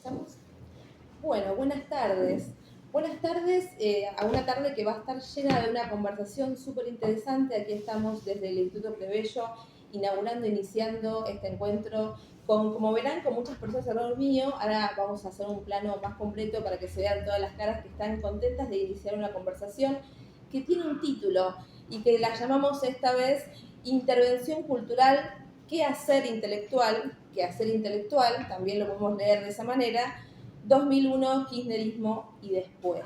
¿Estamos? Bueno, buenas tardes. Buenas tardes a una tarde que va a estar llena de una conversación súper interesante. Aquí estamos desde el Instituto Plebeyo inaugurando, iniciando este encuentro como verán, con muchas personas alrededor mío. Ahora vamos a hacer un plano más completo para que se vean todas las caras que están contentas de iniciar una conversación que tiene un título y que la llamamos esta vez Intervención Cultural, ¿qué hacer intelectual? ¿Qué hacer intelectual? También lo podemos leer de esa manera. 2001, kirchnerismo y después.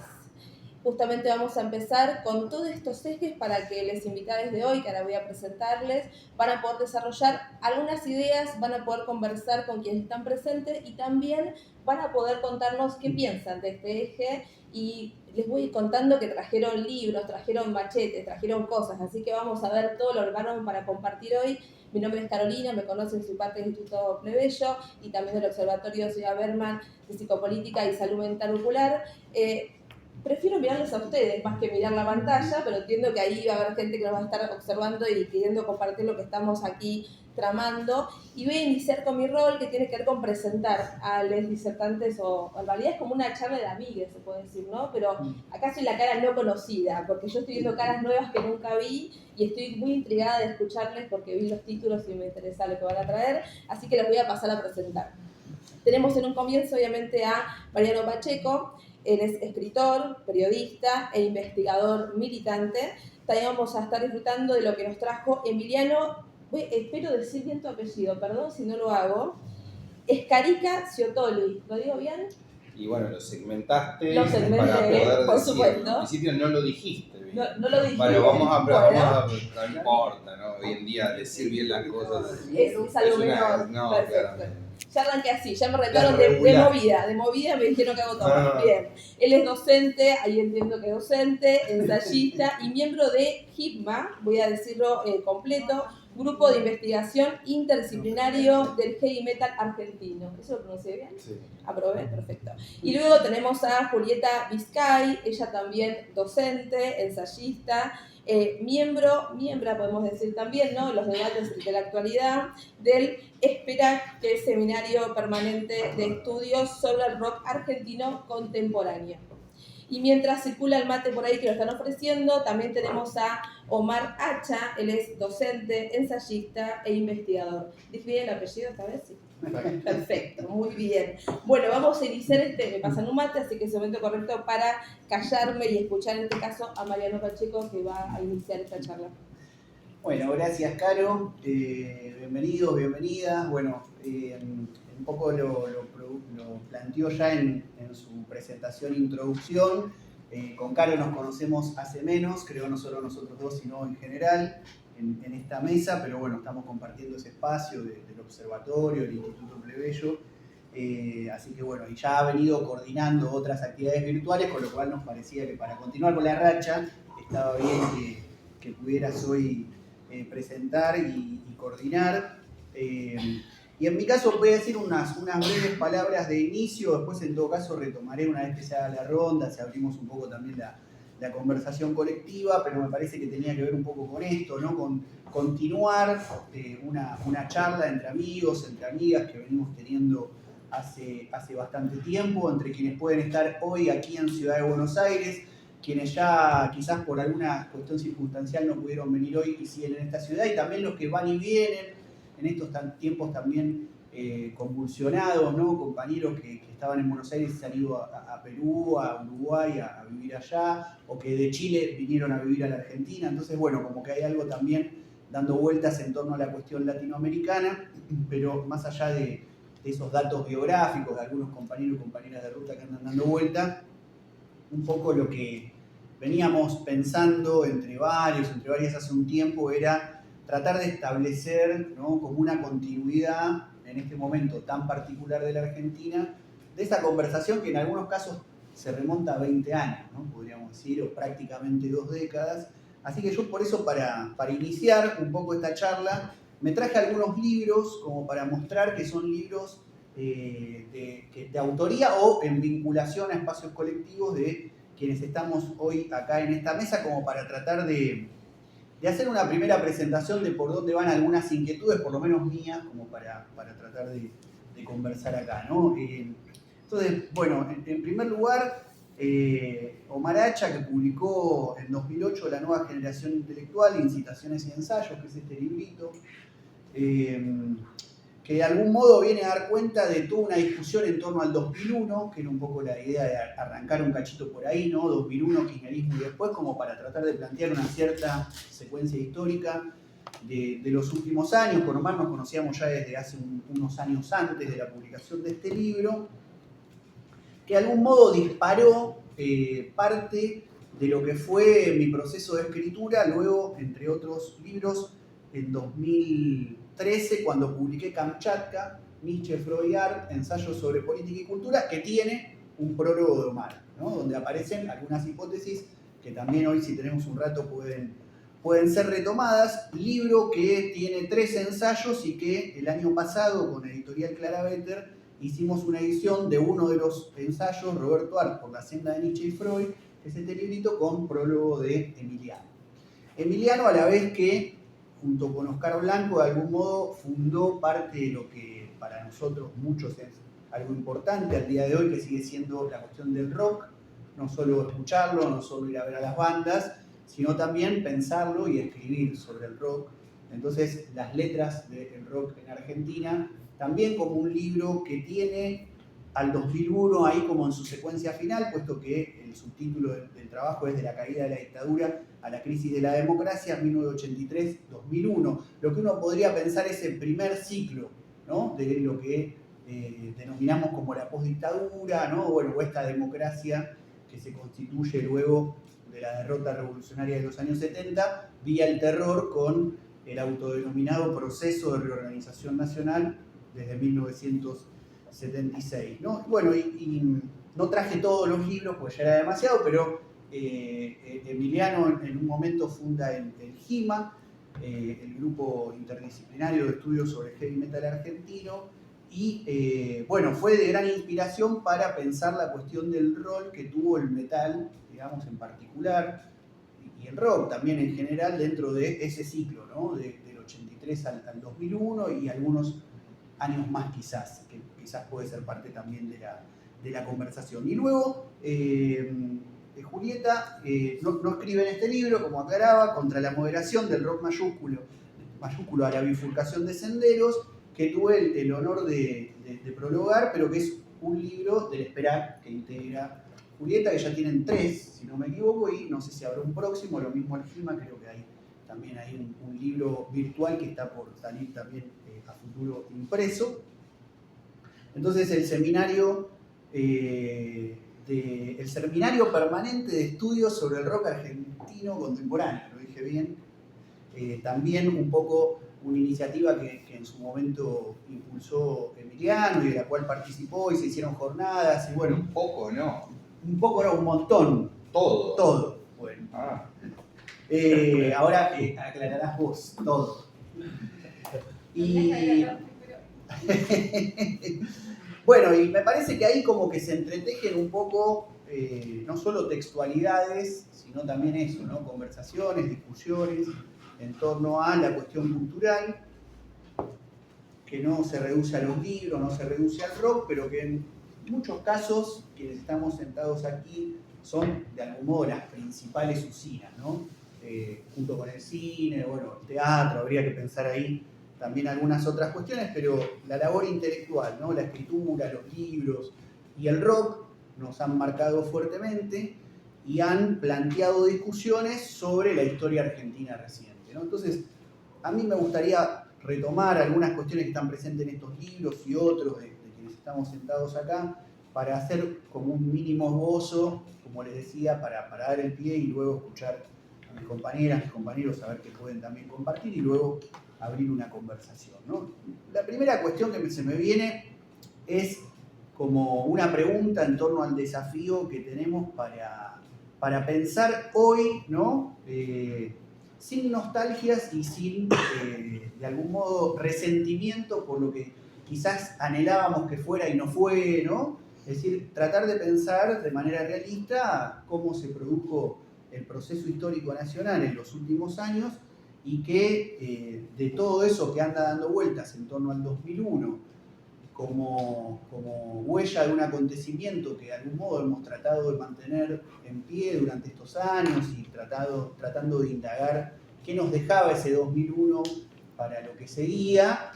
Justamente vamos a empezar con todos estos ejes para que les invitados de hoy, que ahora voy a presentarles, van a poder desarrollar algunas ideas, van a poder conversar con quienes están presentes y también van a poder contarnos qué piensan de este eje. Y les voy contando que trajeron libros, trajeron machetes, trajeron cosas, así que vamos a ver todo lo orgánico para compartir hoy. Mi nombre es Carolina, me conocen, soy parte del Instituto Plebeyo y también del Observatorio Ciudad Berman de Psicopolítica y Salud Mental Ocular. Prefiero mirarles a ustedes más que mirar la pantalla, pero entiendo que ahí va a haber gente que nos va a estar observando y queriendo compartir lo que estamos aquí tramando. Y voy a iniciar con mi rol, que tiene que ver con presentar a los disertantes, o en realidad es como una charla de amigues, se puede decir, ¿no? Pero acá soy la cara no conocida, porque yo estoy viendo caras nuevas que nunca vi y estoy muy intrigada de escucharles porque vi los títulos y me interesa lo que van a traer, así que los voy a pasar a presentar. Tenemos en un comienzo, obviamente, a Mariano Pacheco. Él es escritor, periodista e investigador militante. También vamos a estar disfrutando de lo que nos trajo Emiliano, espero decir bien tu apellido, perdón si no lo hago, Escarica Ciotoli. ¿Lo digo bien? Y bueno, lo segmentaste. Lo segmenté, para poder por decir, supuesto. Al principio no lo dijiste bien. No lo dije. Bueno, bien. no importa, ¿no? Hoy en día decir bien las cosas es algo menor. No, perfecto. Claramente. Ya arranqué así, ya me retaron de movida me dijeron que hago todo. Bien, él es docente, ahí entiendo que es docente, ensayista y miembro de HIPMA, voy a decirlo completo, Grupo de Investigación Interdisciplinario del Heavy Metal Argentino. ¿Eso lo pronuncié bien? Sí. Aprobé, perfecto. Y luego tenemos a Julieta Vizcay, ella también docente, ensayista, miembra, podemos decir también, ¿no?, en los debates de la actualidad, del ESPERAC, que es Seminario Permanente de Estudios sobre el Rock Argentino Contemporáneo. Y mientras circula el mate por ahí que lo están ofreciendo, también tenemos a Omar Hacha, él es docente, ensayista e investigador. ¿Dije bien el apellido esta vez? Sí. Perfecto, muy bien. Bueno, vamos a iniciar me pasan un mate, así que es el momento correcto para callarme y escuchar en este caso a Mariano Pacheco, que va a iniciar esta charla. Bueno, gracias Caro, bienvenidos, bienvenidas. Bueno, un poco lo planteó ya en su presentación introducción. Con Caro nos conocemos hace menos, creo no solo nosotros dos, sino en general en esta mesa, pero bueno, estamos compartiendo ese espacio del observatorio, del Instituto Plebeyo. Así que bueno, y ya ha venido coordinando otras actividades virtuales, con lo cual nos parecía que para continuar con la racha estaba bien que pudieras hoy presentar y coordinar. Y en mi caso voy a decir unas breves palabras de inicio, después en todo caso retomaré una vez que se haga la ronda, si abrimos un poco también la conversación colectiva, pero me parece que tenía que ver un poco con esto, ¿no? Con continuar una charla entre amigos, entre amigas que venimos teniendo hace bastante tiempo, entre quienes pueden estar hoy aquí en Ciudad de Buenos Aires, quienes ya quizás por alguna cuestión circunstancial no pudieron venir hoy y siguen en esta ciudad, y también los que van y vienen en estos tiempos también convulsionados, ¿no? Compañeros que estaban en Buenos Aires y se han ido a Perú, a Uruguay a vivir allá, o que de Chile vinieron a vivir a la Argentina. Entonces, bueno, como que hay algo también dando vueltas en torno a la cuestión latinoamericana, pero más allá de esos datos biográficos de algunos compañeros y compañeras de ruta que andan dando vuelta, un poco lo que veníamos pensando entre varias hace un tiempo era tratar de establecer, ¿no?, como una continuidad en este momento tan particular de la Argentina, de esa conversación que en algunos casos se remonta a 20 años, ¿no?, podríamos decir, o prácticamente 2 décadas. Así que yo por eso, para iniciar un poco esta charla, me traje algunos libros como para mostrar que son libros de autoría o en vinculación a espacios colectivos de quienes estamos hoy acá en esta mesa, como para tratar de hacer una primera presentación de por dónde van algunas inquietudes, por lo menos mías, como para tratar de conversar acá, ¿no? Entonces, Entonces, bueno, en primer lugar, Omar Hacha, que publicó en 2008 La nueva generación intelectual, Incitaciones y ensayos, que es este librito, que de algún modo viene a dar cuenta de toda una discusión en torno al 2001, que era un poco la idea de arrancar un cachito por ahí, ¿no? 2001, kirchnerismo y después, como para tratar de plantear una cierta secuencia histórica de los últimos años. Con Omar nos conocíamos ya desde hace unos años antes de la publicación de este libro, que de algún modo disparó parte de lo que fue mi proceso de escritura, luego, entre otros libros, en 2013, cuando publiqué Kamchatka, Nietzsche, Freud y Art, ensayos sobre política y cultura, que tiene un prólogo de Omar, ¿no? Donde aparecen algunas hipótesis que también hoy, si tenemos un rato, pueden ser retomadas. Libro que tiene 3 ensayos y que el año pasado, con Editorial Claravetter, hicimos una edición de uno de los ensayos, Roberto Art, por la senda de Nietzsche y Freud, que es este librito con prólogo de Emiliano. Emiliano, a la vez que, junto con Oscar Blanco, de algún modo fundó parte de lo que para nosotros muchos es algo importante al día de hoy, que sigue siendo la cuestión del rock, no solo escucharlo, no solo ir a ver a las bandas, sino también pensarlo y escribir sobre el rock. Entonces, las letras del rock en Argentina, también como un libro que tiene al 2001 ahí como en su secuencia final, puesto que el subtítulo del trabajo es De la caída de la dictadura a la crisis de la democracia, 1983-2001. Lo que uno podría pensar es el primer ciclo, ¿no? De lo que denominamos como la postdictadura, ¿no? Bueno, o esta democracia que se constituye luego de la derrota revolucionaria de los años 70, vía el terror con el autodenominado proceso de reorganización nacional desde 1976, ¿no? Bueno, y no traje todos los libros porque ya era demasiado, pero Emiliano en un momento funda el GIMA, el Grupo Interdisciplinario de Estudios sobre Heavy Metal Argentino, y bueno, fue de gran inspiración para pensar la cuestión del rol que tuvo el metal, digamos, en particular, y el rock también en general, dentro de ese ciclo, ¿no? Del 83 al 2001 y algunos años más quizás, que quizás puede ser parte también de la conversación. Y luego, Julieta no escribe en este libro, como aclaraba, contra la moderación del rock mayúsculo a la bifurcación de senderos, que tuve el honor de prologar, pero que es un libro del Esperac que integra Julieta, que ya tienen 3, si no me equivoco, y no sé si habrá un próximo, lo mismo el GIMA, creo que también hay un libro virtual que está por salir también a futuro impreso. Entonces el seminario permanente de estudios sobre el rock argentino contemporáneo, lo dije bien, también un poco una iniciativa que en su momento impulsó Emiliano y de la cual participó y se hicieron jornadas y bueno. Un poco no, un montón. Todo. Todo. Bueno. Ahora aclararás vos todo. Y bueno, y me parece que ahí como que se entretejen un poco no solo textualidades, sino también eso, ¿no? Conversaciones, discusiones en torno a la cuestión cultural, que no se reduce a los libros, no se reduce al rock, pero que en muchos casos, quienes estamos sentados aquí, son de algún modo las principales usinas, ¿no? Junto con el cine, bueno, el teatro, habría que pensar ahí también algunas otras cuestiones, pero la labor intelectual, ¿no? La escritura, los libros y el rock nos han marcado fuertemente y han planteado discusiones sobre la historia argentina reciente, ¿no? Entonces, a mí me gustaría retomar algunas cuestiones que están presentes en estos libros y otros de quienes estamos sentados acá, para hacer como un mínimo esbozo, como les decía, para dar el pie y luego escuchar a mis compañeras, mis compañeros, a ver qué pueden también compartir y luego abrir una conversación, ¿no? La primera cuestión que se me viene es como una pregunta en torno al desafío que tenemos para pensar hoy, ¿no? Sin nostalgias y sin, de algún modo, resentimiento por lo que quizás anhelábamos que fuera y no fue, ¿no? Es decir, tratar de pensar de manera realista cómo se produjo el proceso histórico nacional en los últimos años y que de todo eso que anda dando vueltas en torno al 2001, como huella de un acontecimiento que de algún modo hemos tratado de mantener en pie durante estos años y tratando de indagar qué nos dejaba ese 2001 para lo que seguía,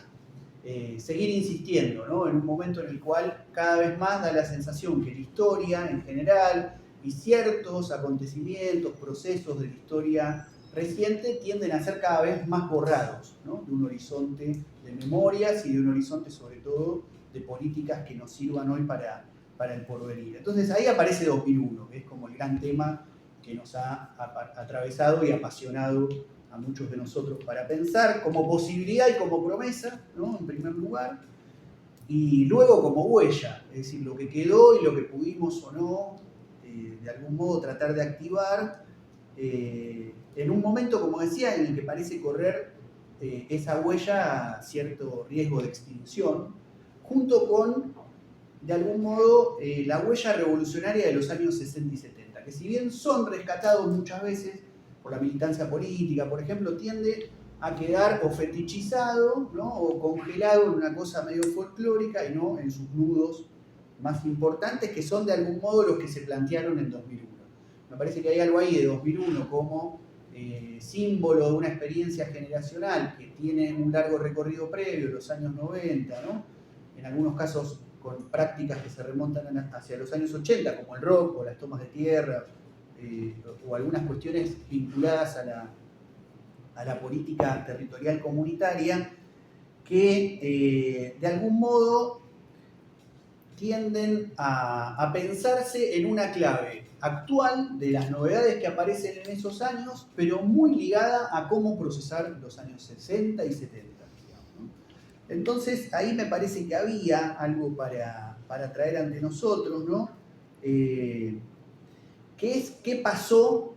seguir insistiendo, ¿no? En un momento en el cual cada vez más da la sensación que la historia en general y ciertos acontecimientos, procesos de la historia reciente tienden a ser cada vez más borrados, ¿no? De un horizonte de memorias y de un horizonte sobre todo de políticas que nos sirvan hoy para el porvenir. Entonces ahí aparece 2001, que es como el gran tema que nos ha atravesado y apasionado a muchos de nosotros para pensar como posibilidad y como promesa, ¿no? En primer lugar, y luego como huella, es decir, lo que quedó y lo que pudimos o no, de algún modo tratar de activar, en un momento, como decía, en el que parece correr esa huella cierto riesgo de extinción, junto con, de algún modo, la huella revolucionaria de los años 60 y 70, que si bien son rescatados muchas veces por la militancia política, por ejemplo, tiende a quedar o fetichizado, ¿no? O congelado en una cosa medio folclórica y no en sus nudos más importantes, que son de algún modo los que se plantearon en 2001. Me parece que hay algo ahí de 2001 como símbolo de una experiencia generacional que tiene un largo recorrido previo, los años 90, ¿no? En algunos casos con prácticas que se remontan hacia los años 80, como el rock o las tomas de tierra, o algunas cuestiones vinculadas a la política territorial comunitaria, que de algún modo tienden a pensarse en una clave actual de las novedades que aparecen en esos años, pero muy ligada a cómo procesar los años 60 y 70. Digamos, ¿no? Entonces ahí me parece que había algo para traer ante nosotros, ¿no? ¿Qué pasó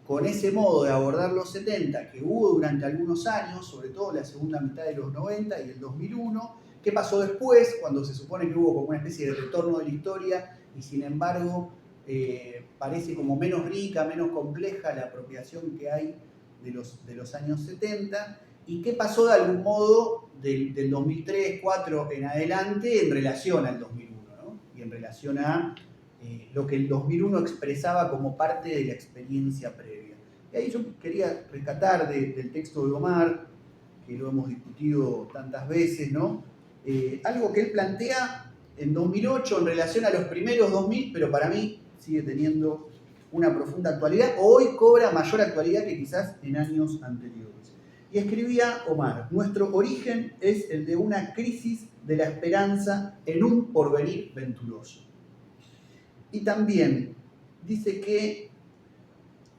con ese modo de abordar los 70 que hubo durante algunos años, sobre todo la segunda mitad de los 90 y el 2001? ¿Qué pasó después, cuando se supone que hubo como una especie de retorno de la historia y sin embargo parece como menos rica, menos compleja la apropiación que hay de los años 70? ¿Y qué pasó de algún modo del 2003, 2004 en adelante en relación al 2001, ¿no? Y en relación a lo que el 2001 expresaba como parte de la experiencia previa. Y ahí yo quería rescatar del texto de Omar, que lo hemos discutido tantas veces, ¿no? Algo que él plantea en 2008 en relación a los primeros 2000, pero para mí sigue teniendo una profunda actualidad, o hoy cobra mayor actualidad que quizás en años anteriores. Y escribía Omar: nuestro origen es el de una crisis de la esperanza en un porvenir venturoso. Y también dice que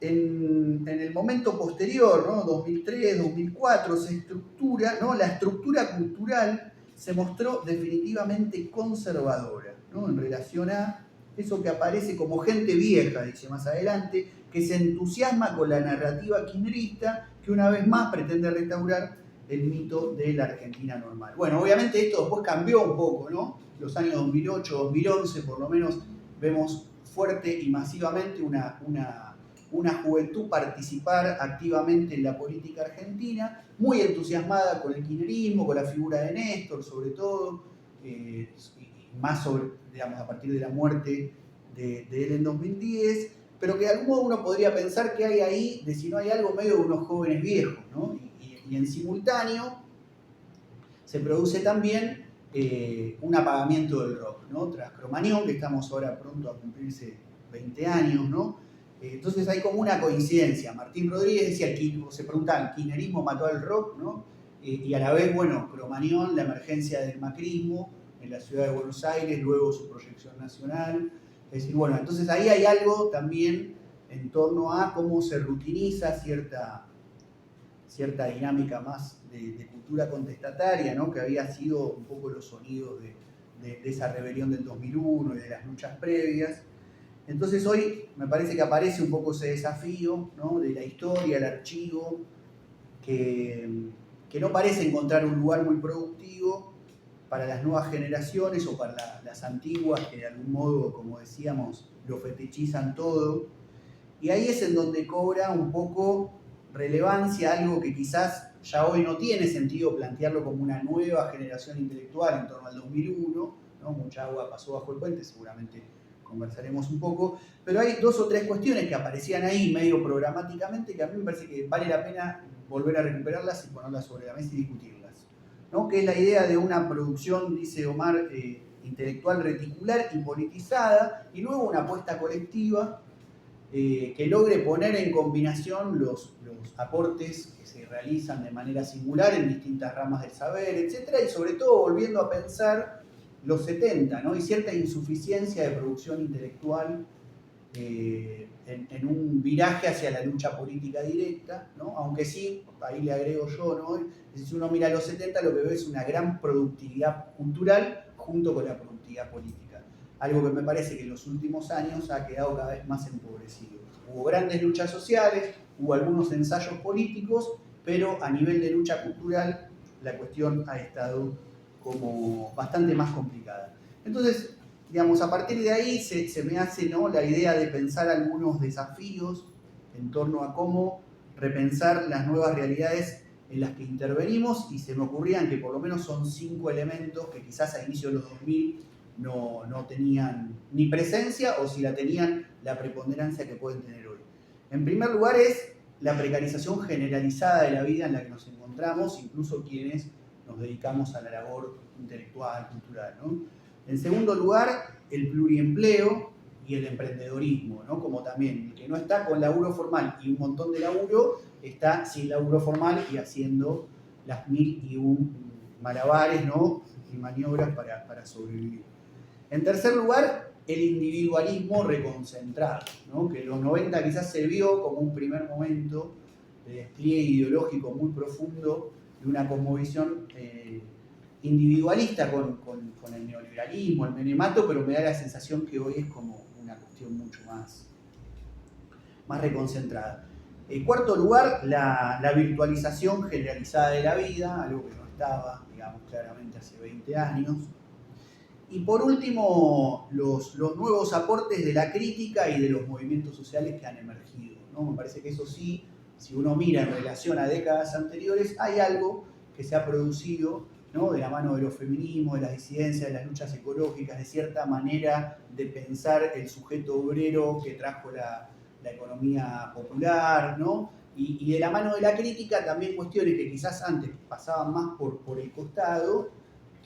en el momento posterior, ¿no? 2003, 2004, se estructura, ¿no? La estructura cultural se mostró definitivamente conservadora, ¿no? En relación a eso que aparece como gente vieja, dice más adelante, que se entusiasma con la narrativa kirchnerista, que una vez más pretende restaurar el mito de la Argentina normal. Bueno, obviamente esto después cambió un poco, ¿no? Los años 2008, 2011, por lo menos, vemos fuerte y masivamente una juventud participar activamente en la política argentina, muy entusiasmada con el kirchnerismo, con la figura de Néstor, sobre todo, más sobre, digamos, a partir de la muerte de él en 2010, pero que de algún modo uno podría pensar que hay ahí, de si no hay algo medio de unos jóvenes viejos, ¿no? Y en simultáneo se produce también un apagamiento del rock, ¿no? Tras Cromañón, que estamos ahora pronto a cumplirse 20 años, ¿no? Entonces hay como una coincidencia. Martín Rodríguez decía, se preguntaba, ¿el kirchnerismo mató al rock? ¿No? Y a la vez, bueno, Cromañón, la emergencia del macrismo en la ciudad de Buenos Aires, luego su proyección nacional. Es decir, bueno, entonces ahí hay algo también en torno a cómo se rutiniza cierta dinámica más de cultura contestataria, ¿no? Que había sido un poco los sonidos de esa rebelión del 2001 y de las luchas previas. Entonces hoy me parece que aparece un poco ese desafío, ¿no? De la historia, el archivo, que no parece encontrar un lugar muy productivo para las nuevas generaciones o para las antiguas que de algún modo, como decíamos, lo fetichizan todo. Y ahí es en donde cobra un poco relevancia algo que quizás ya hoy no tiene sentido plantearlo como una nueva generación intelectual en torno al 2001, ¿no? Mucha agua pasó bajo el puente, seguramente conversaremos un poco, pero hay 2 o 3 cuestiones que aparecían ahí medio programáticamente que a mí me parece que vale la pena volver a recuperarlas y ponerlas sobre la mesa y discutirlas, ¿no? Que es la idea de una producción, dice Omar, intelectual reticular y politizada, y luego una apuesta colectiva que logre poner en combinación los aportes que se realizan de manera singular en distintas ramas del saber, etc. Y sobre todo volviendo a pensar los 70, ¿no? Y cierta insuficiencia de producción intelectual en un viraje hacia la lucha política directa, ¿no? Aunque sí, ahí le agrego yo, ¿no? Si uno mira los 70, lo que ve es una gran productividad cultural junto con la productividad política. Algo que me parece que en los últimos años ha quedado cada vez más empobrecido. Hubo grandes luchas sociales, hubo algunos ensayos políticos, pero a nivel de lucha cultural la cuestión ha estado como bastante más complicada. Entonces, digamos, a partir de ahí se me hace, ¿no?, la idea de pensar algunos desafíos en torno a cómo repensar las nuevas realidades en las que intervenimos, y se me ocurrían que por lo menos son 5 elementos que quizás a inicio de los 2000 no tenían ni presencia, o si la tenían, la preponderancia que pueden tener hoy. En primer lugar es la precarización generalizada de la vida en la que nos encontramos, incluso quienes nos dedicamos a la labor intelectual, cultural, ¿no? En segundo lugar, el pluriempleo y el emprendedorismo, ¿no? Como también el que no está con laburo formal y un montón de laburo, está sin laburo formal y haciendo las 1001 malabares, ¿no?, y maniobras para sobrevivir. En tercer lugar, el individualismo reconcentrado, ¿no?, que en los 90 quizás se vio como un primer momento de despliegue ideológico muy profundo de una cosmovisión individualista con el neoliberalismo, el menemato, pero me da la sensación que hoy es como una cuestión mucho más reconcentrada. En cuarto lugar, la virtualización generalizada de la vida, algo que no estaba, digamos, claramente hace 20 años. Y por último, los nuevos aportes de la crítica y de los movimientos sociales que han emergido, ¿no? Me parece que eso sí, si uno mira en relación a décadas anteriores, hay algo que se ha producido, ¿no?, de la mano de los feminismos, de las disidencias, de las luchas ecológicas, de cierta manera de pensar el sujeto obrero que trajo la economía popular, ¿no? Y de la mano de la crítica también cuestiones que quizás antes pasaban más por el costado,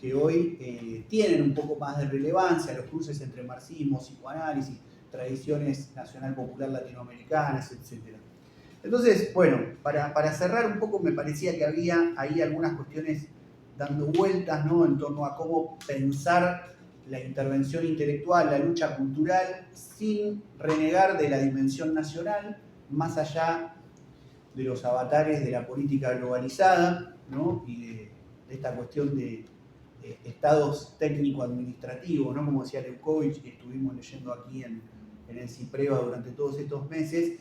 que hoy tienen un poco más de relevancia, los cruces entre marxismo, psicoanálisis, tradiciones nacional popular latinoamericanas, etc. Entonces, bueno, para cerrar un poco, me parecía que había ahí algunas cuestiones dando vueltas, ¿no?, en torno a cómo pensar la intervención intelectual, la lucha cultural, sin renegar de la dimensión nacional, más allá de los avatares de la política globalizada, ¿no?, y de esta cuestión de estados técnico-administrativos, ¿no?, como decía Leukovich, que estuvimos leyendo aquí en el CIPREVA durante todos estos meses,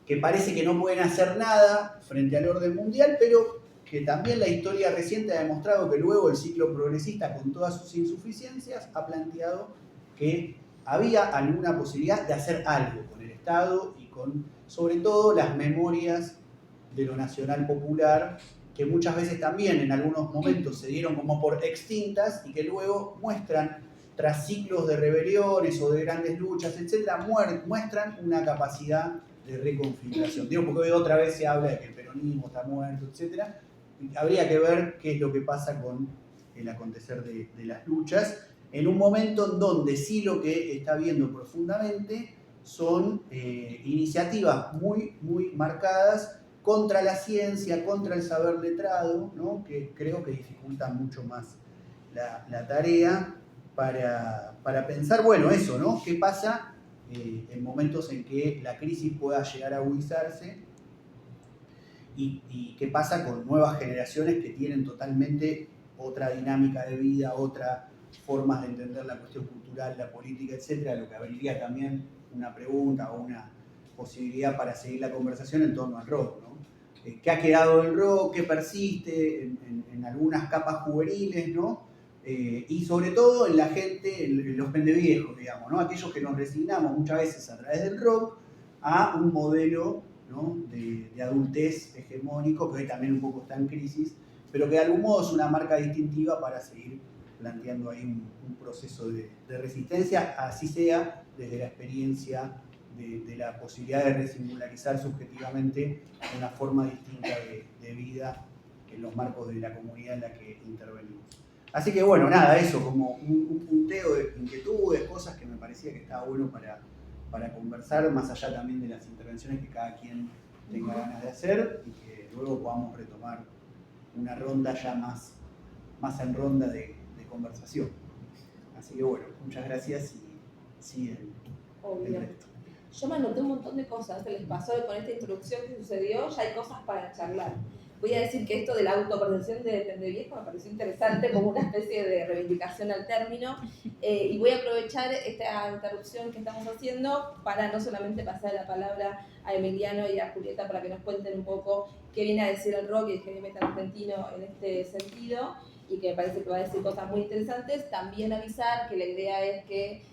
que parece que no pueden hacer nada frente al orden mundial, pero que también la historia reciente ha demostrado que luego el ciclo progresista, con todas sus insuficiencias, ha planteado que había alguna posibilidad de hacer algo con el Estado y con, sobre todo, las memorias de lo nacional popular, que muchas veces también en algunos momentos se dieron como por extintas y que luego muestran, tras ciclos de rebeliones o de grandes luchas, etc., muestran una capacidad de reconfiguración. Digo, porque hoy otra vez se habla de que el peronismo está muerto, etc. Habría que ver qué es lo que pasa con el acontecer de las luchas, en un momento en donde sí lo que está viendo profundamente son iniciativas muy, muy marcadas contra la ciencia, contra el saber letrado, ¿no?, que creo que dificultan mucho más la tarea para pensar, bueno, eso, ¿no?, qué pasa en momentos en que la crisis pueda llegar a agudizarse y qué pasa con nuevas generaciones que tienen totalmente otra dinámica de vida, otras formas de entender la cuestión cultural, la política, etc., lo que abriría también una pregunta o una posibilidad para seguir la conversación en torno al rock, ¿no? ¿Qué ha quedado del rock? ¿Qué persiste en algunas capas juveniles, ¿no? Y sobre todo en la gente, en los pendeviejos, digamos, ¿no? Aquellos que nos resignamos muchas veces a través del rock a un modelo ¿no? de adultez hegemónico, que hoy también un poco está en crisis, pero que de algún modo es una marca distintiva para seguir planteando ahí un proceso de resistencia, así sea desde la experiencia de la posibilidad de resingularizar subjetivamente una forma distinta de vida en los marcos de la comunidad en la que intervenimos. Así que bueno, nada, eso, como un punteo de inquietudes, cosas que me parecía que estaba bueno para conversar, más allá también de las intervenciones que cada quien tenga ganas de hacer y que luego podamos retomar una ronda ya más en ronda de conversación. Así que bueno, muchas gracias y siguen el resto. Yo me anoté un montón de cosas, se les pasó con esta introducción que sucedió, ya hay cosas para charlar. Voy a decir que esto de la autopercepción de viejo me pareció interesante como una especie de reivindicación al término, y voy a aprovechar esta interrupción que estamos haciendo para no solamente pasar la palabra a Emiliano y a Julieta para que nos cuenten un poco qué viene a decir el rock y el heavy metal argentino en este sentido, y que me parece que va a decir cosas muy interesantes. También avisar que la idea es que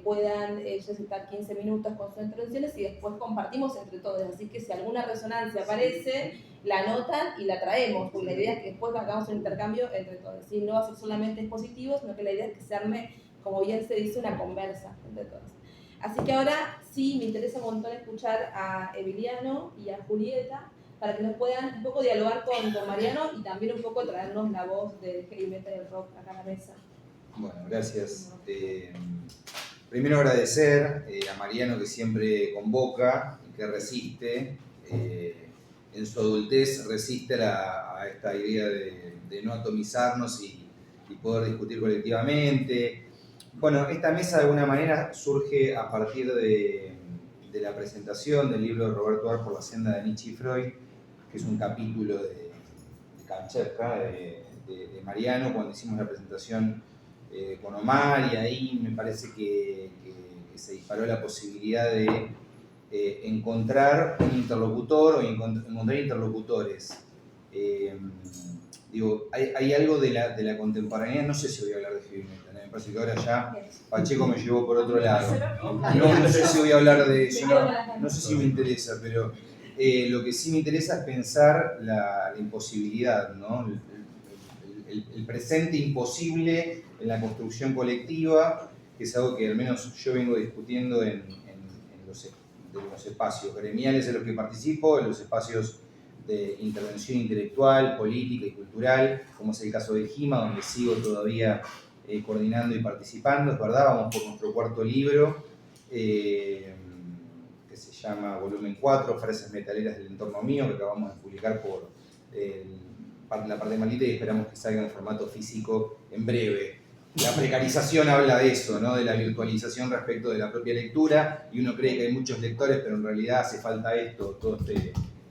puedan ellos estar 15 minutos con sus intervenciones y después compartimos entre todos. Así que si alguna resonancia aparece, la anotan y la traemos, porque la idea es que después hagamos un intercambio entre todos. ¿Sí? No va a ser solamente expositivo, sino que la idea es que se arme, como bien se dice, una conversa entre todos. Así que ahora sí me interesa un montón escuchar a Emiliano y a Julieta para que nos puedan un poco dialogar con Mariano y también un poco traernos la voz del heavy metal y del rock acá a la mesa. Bueno, gracias. Primero agradecer a Mariano que siempre convoca y que resiste, en su adultez resiste a esta idea de no atomizarnos y poder discutir colectivamente. Bueno, esta mesa de alguna manera surge a partir de la presentación del libro de Roberto Ar por la senda de Nietzsche y Freud, que es un capítulo de Kamchatka, de Mariano, cuando hicimos la presentación con Omar, y ahí me parece que se disparó la posibilidad de encontrar un interlocutor o encontrar interlocutores. Digo, hay algo de la contemporaneidad, no sé si voy a hablar de heavy metal, me parece que ahora ya Pacheco me llevó por otro lado. No sé si voy a hablar de eso, no sé si me interesa, pero lo que sí me interesa es pensar la imposibilidad, ¿no? El presente imposible en la construcción colectiva, que es algo que al menos yo vengo discutiendo en los espacios gremiales en los que participo, en los espacios de intervención intelectual, política y cultural, como es el caso de GIMA, donde sigo todavía coordinando y participando. Es verdad, vamos por nuestro cuarto libro, que se llama Volumen 4, Frases metaleras del entorno mío, que acabamos de publicar por la parte maldita y esperamos que salga en formato físico en breve. La precarización habla de eso, ¿no? De la virtualización respecto de la propia lectura, y uno cree que hay muchos lectores, pero en realidad hace falta esto, todo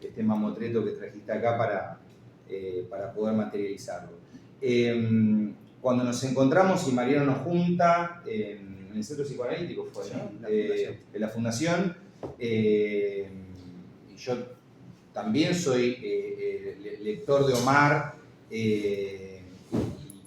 este mamotreto que trajiste acá para poder materializarlo. Cuando nos encontramos y Mariano nos junta en el centro psicoanalítico, fue, ¿no? De la fundación, y yo también soy lector de Omar, y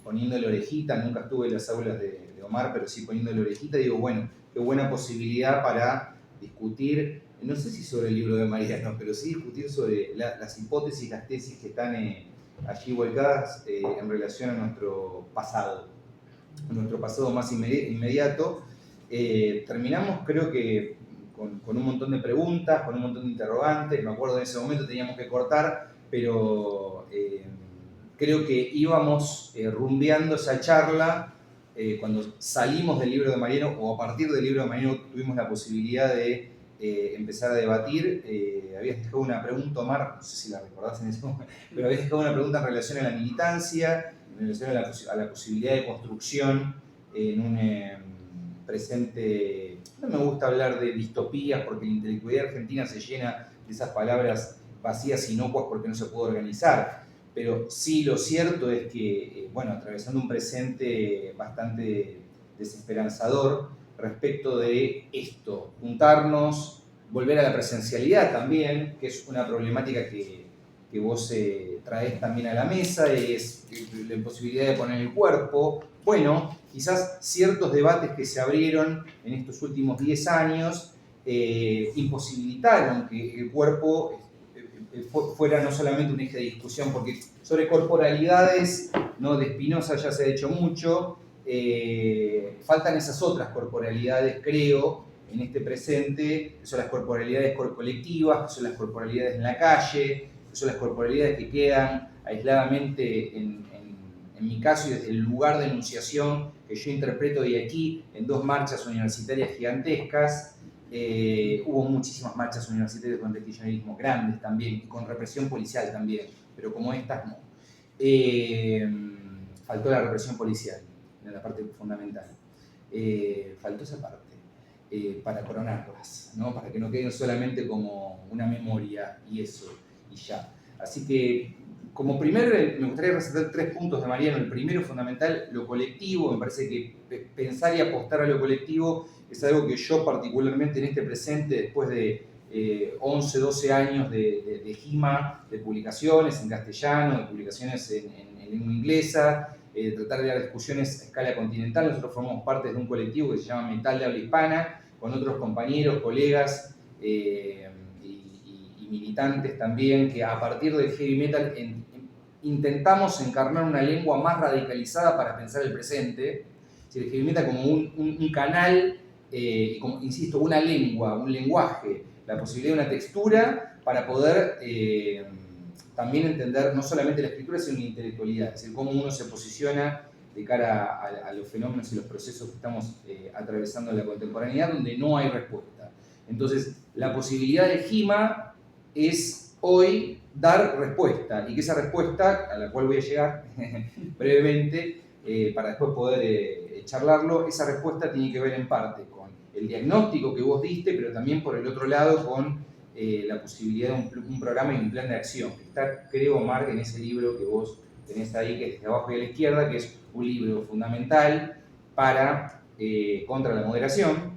poniéndole orejita, nunca estuve en las aulas de Omar, pero sí poniéndole orejita, digo, bueno, qué buena posibilidad para discutir, no sé si sobre el libro de Mariano, pero sí discutir sobre las hipótesis, las tesis que están allí volcadas en relación a nuestro pasado más inmediato. Terminamos, creo que, con un montón de preguntas, con un montón de interrogantes. Me acuerdo en ese momento teníamos que cortar, pero creo que íbamos rumbeando esa charla cuando salimos del libro de Mariano, o a partir del libro de Mariano tuvimos la posibilidad de empezar a debatir. Habías dejado una pregunta, Omar, no sé si la recordás en ese momento, pero habías dejado una pregunta en relación a la militancia, en relación a la posibilidad de construcción en un presente. No me gusta hablar de distopías porque la intelectualidad argentina se llena de esas palabras vacías, inocuas, porque no se puede organizar. Pero sí, lo cierto es que, bueno, atravesando un presente bastante desesperanzador respecto de esto, juntarnos, volver a la presencialidad también, que es una problemática que vos traés también a la mesa, es la imposibilidad de poner el cuerpo. Bueno, quizás ciertos debates que se abrieron en estos últimos 10 años imposibilitaron que el cuerpo fuera no solamente un eje de discusión, porque sobre corporalidades, ¿no?, de Spinoza ya se ha hecho mucho, faltan esas otras corporalidades, creo, en este presente, que son las corporalidades colectivas, que son las corporalidades en la calle, que son las corporalidades que quedan aisladamente en mi caso y desde el lugar de enunciación que yo interpreto de aquí, en 2 marchas universitarias gigantescas. Hubo muchísimas marchas universitarias con el kirchnerismo, grandes también, y con represión policial también, pero como estas no. Faltó la represión policial, en la parte fundamental. Faltó esa parte, para coronarlas, ¿no? Para que no queden solamente como una memoria y eso, y ya. Así que, como primero, me gustaría resaltar 3 puntos de Mariano. El primero, fundamental, lo colectivo. Me parece que pensar y apostar a lo colectivo es algo que yo particularmente en este presente, después de 11, 12 años de GIMA, de publicaciones en castellano, de publicaciones en lengua inglesa, tratar de dar discusiones a escala continental. Nosotros formamos parte de un colectivo que se llama Metal de Habla Hispana, con otros compañeros, colegas y militantes también, que a partir del heavy metal intentamos encarnar una lengua más radicalizada para pensar el presente. El heavy metal como un canal, como, insisto, una lengua, un lenguaje, la posibilidad de una textura para poder también entender no solamente la escritura, sino la intelectualidad, es decir, cómo uno se posiciona de cara a los fenómenos y los procesos que estamos atravesando en la contemporaneidad, donde no hay respuesta. Entonces, la posibilidad de GIMA es hoy dar respuesta, y que esa respuesta, a la cual voy a llegar brevemente, para después poder charlarlo, esa respuesta tiene que ver en parte con el diagnóstico que vos diste, pero también por el otro lado con la posibilidad de un programa y un plan de acción, que está, creo, Marc, en ese libro que vos tenés ahí, que es de abajo y a la izquierda, que es un libro fundamental para contra la moderación,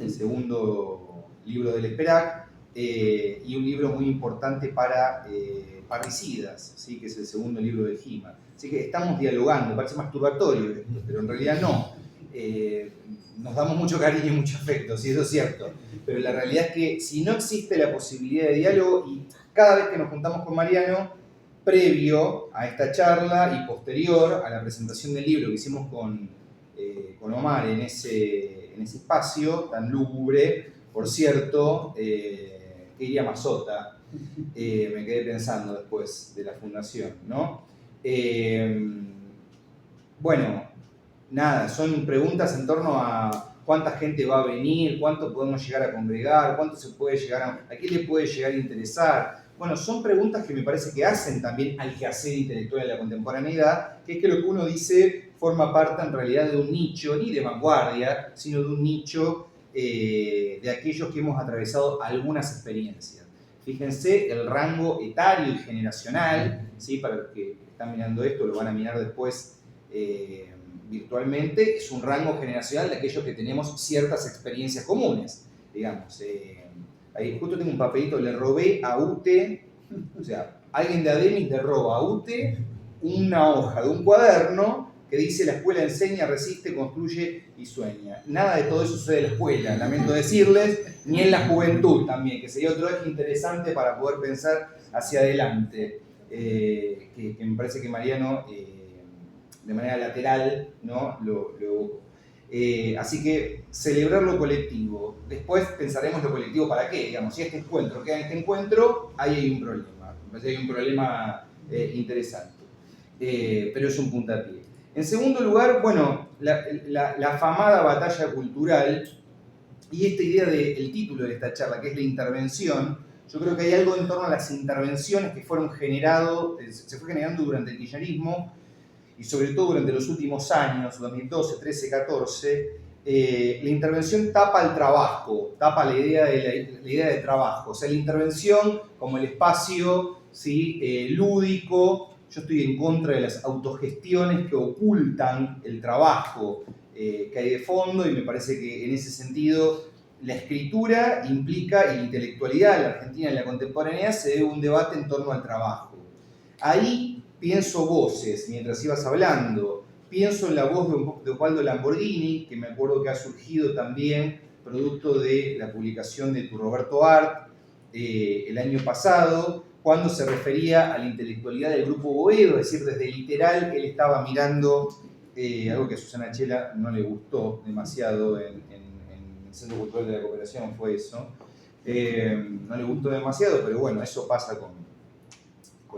el segundo libro del SPERAC, y un libro muy importante para parricidas, ¿sí?, que es el segundo libro de GIMA. Así que estamos dialogando, parece masturbatorio esto, pero en realidad no. Nos damos mucho cariño y mucho afecto, sí, eso es cierto. Pero la realidad es que si no existe la posibilidad de diálogo, y cada vez que nos juntamos con Mariano, previo a esta charla y posterior a la presentación del libro que hicimos con Omar en ese espacio tan lúgubre, por cierto, que iría Mazota, me quedé pensando después de la fundación, ¿no? Bueno, nada, son preguntas en torno a cuánta gente va a venir, cuánto podemos llegar a congregar, cuánto se puede llegar a quién le puede llegar a interesar. Bueno, son preguntas que me parece que hacen también al quehacer intelectual de la contemporaneidad, que es que lo que uno dice forma parte en realidad de un nicho, ni de vanguardia, sino de un nicho de aquellos que hemos atravesado algunas experiencias. Fíjense el rango etario y generacional, ¿sí?, para los que están mirando esto, lo van a mirar después virtualmente, es un rango generacional de aquellos que tenemos ciertas experiencias comunes, digamos. Ahí justo tengo un papelito, le robé a UTE, o sea, alguien de Ademis le roba a UTE una hoja de un cuaderno que dice: la escuela enseña, resiste, construye y sueña. Nada de todo eso sucede en la escuela, lamento decirles, ni en la juventud también, que sería otro eje interesante para poder pensar hacia adelante, que me parece que Mariano, de manera lateral, ¿no?, lo así que celebrar lo colectivo. Después pensaremos lo colectivo para qué. Digamos, si este encuentro queda en este encuentro, ahí hay un problema. Me parece que hay un problema interesante. Pero es un puntapié. En segundo lugar, bueno, la afamada batalla cultural y esta idea del título de esta charla, que es la intervención. Yo creo que hay algo en torno a las intervenciones que se fue generando durante el kirchnerismo, y sobre todo durante los últimos años, 2012, 13, 14, la intervención tapa el trabajo, tapa la idea de trabajo. O sea, la intervención como el espacio, ¿sí?, lúdico. Yo estoy en contra de las autogestiones que ocultan el trabajo que hay de fondo, y me parece que en ese sentido la escritura implica, y la intelectualidad en la Argentina en la contemporaneidad se debe a un debate en torno al trabajo. Ahí pienso voces, mientras ibas hablando, pienso en la voz de Osvaldo Lamborghini, que me acuerdo que ha surgido también producto de la publicación de Tu Roberto Art el año pasado, cuando se refería a la intelectualidad del Grupo Boedo, es decir, desde literal él estaba mirando algo que a Susana Chela no le gustó demasiado en el Centro Cultural de la Cooperación, fue eso. No le gustó demasiado, pero bueno, eso pasa con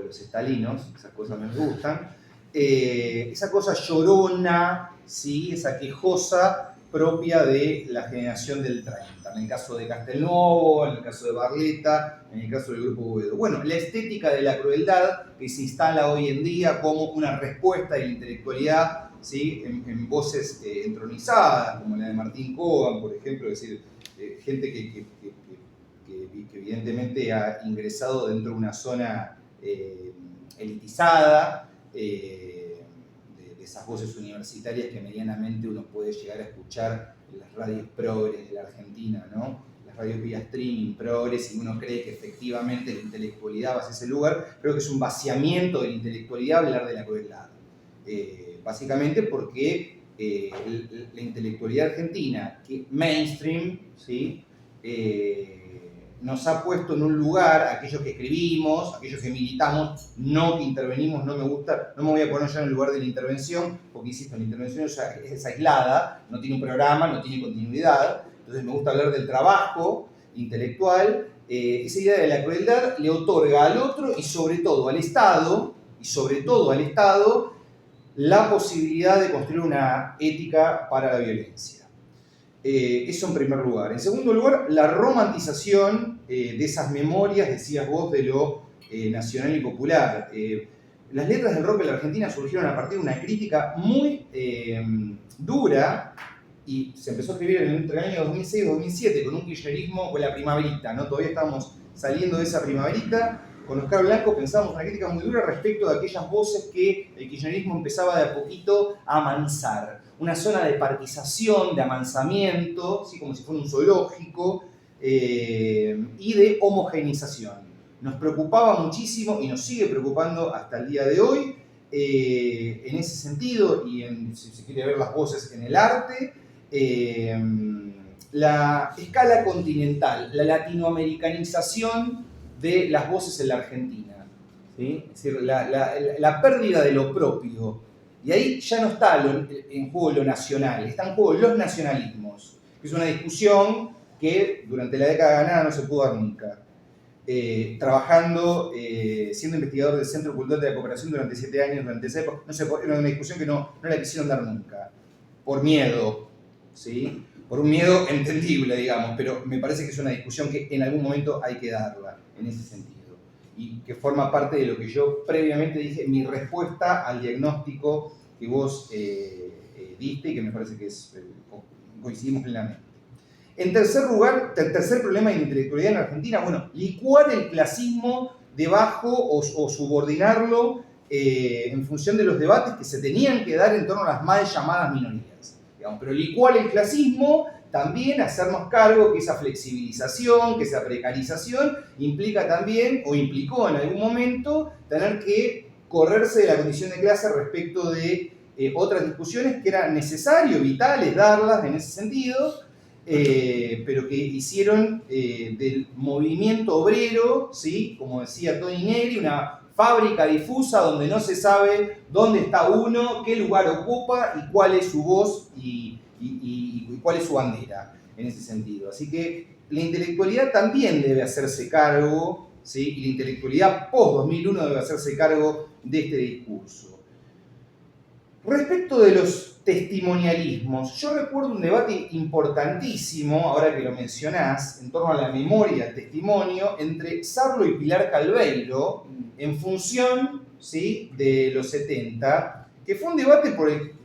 los estalinos, esas cosas me gustan. Esa cosa llorona, ¿sí? Esa quejosa propia de la generación del 30, en el caso de Castelnuovo, en el caso de Barletta, en el caso del Grupo Boedo. Bueno, la estética de la crueldad que se instala hoy en día como una respuesta de la intelectualidad, ¿sí? en voces entronizadas, como la de Martín Cogan, por ejemplo, es decir, gente que evidentemente ha ingresado dentro de una zona elitizada, de esas voces universitarias que medianamente uno puede llegar a escuchar en las radios progres de la Argentina, ¿no? Las radios vía streaming progres, y uno cree que efectivamente la intelectualidad va hacia ese lugar. Creo que es un vaciamiento de la intelectualidad hablar de la crueldad. Básicamente porque la intelectualidad argentina, que mainstream, ¿sí? Nos ha puesto en un lugar, aquellos que escribimos, aquellos que militamos, no que intervenimos, no me gusta, no me voy a poner ya en el lugar de la intervención, porque insisto, la intervención es aislada, no tiene un programa, no tiene continuidad, entonces me gusta hablar del trabajo intelectual. Esa idea de la crueldad le otorga al otro y sobre todo al Estado, la posibilidad de construir una ética para la violencia. Eso en primer lugar. En segundo lugar, la romantización de esas memorias, decías vos, de lo nacional y popular. Las letras del rock en la Argentina surgieron a partir de una crítica muy dura, y se empezó a escribir entre el año 2006 y 2007 con un kirchnerismo, con la primaverita, ¿no? Todavía estábamos saliendo de esa primaverita. Con Oscar Blanco pensábamos una crítica muy dura respecto de aquellas voces que el kirchnerismo empezaba de a poquito a amansar. Una zona de partización, de amansamiento, ¿sí? Como si fuera un zoológico, y de homogenización. Nos preocupaba muchísimo y nos sigue preocupando hasta el día de hoy, en ese sentido, y si se quiere ver las voces en el arte, la escala continental, la latinoamericanización de las voces en la Argentina, ¿sí? Es decir, la pérdida de lo propio. Y ahí ya no está en juego lo nacional, está en juego los nacionalismos, que es una discusión que durante la década ganada no se pudo dar nunca. Trabajando, siendo investigador del Centro Cultural de la Cooperación durante 7 años, durante esa época, era una discusión que no la quisieron dar nunca, por miedo, ¿sí? Por un miedo entendible, digamos, pero me parece que es una discusión que en algún momento hay que darla, en ese sentido, y que forma parte de lo que yo previamente dije, mi respuesta al diagnóstico que vos diste, y que me parece que coincidimos plenamente. En tercer lugar, el tercer problema de la intelectualidad en Argentina, bueno, licuar el clasismo debajo o subordinarlo en función de los debates que se tenían que dar en torno a las mal llamadas minorías. Digamos, pero licuar el clasismo, también hacernos cargo que esa flexibilización, que esa precarización implica también, o implicó en algún momento, tener que correrse de la condición de clase respecto de otras discusiones que era necesario, vitales, darlas en ese sentido, pero que hicieron del movimiento obrero, ¿sí? Como decía Tony Negri, una fábrica difusa donde no se sabe dónde está uno, qué lugar ocupa y cuál es su voz y cuál es su bandera en ese sentido. Así que la intelectualidad también debe hacerse cargo, ¿sí? Y la intelectualidad post-2001 debe hacerse cargo de este discurso. Respecto de los testimonialismos, yo recuerdo un debate importantísimo, ahora que lo mencionás, en torno a la memoria, el testimonio, entre Sarlo y Pilar Calveiro, en función, ¿sí? De los 70, que fue un debate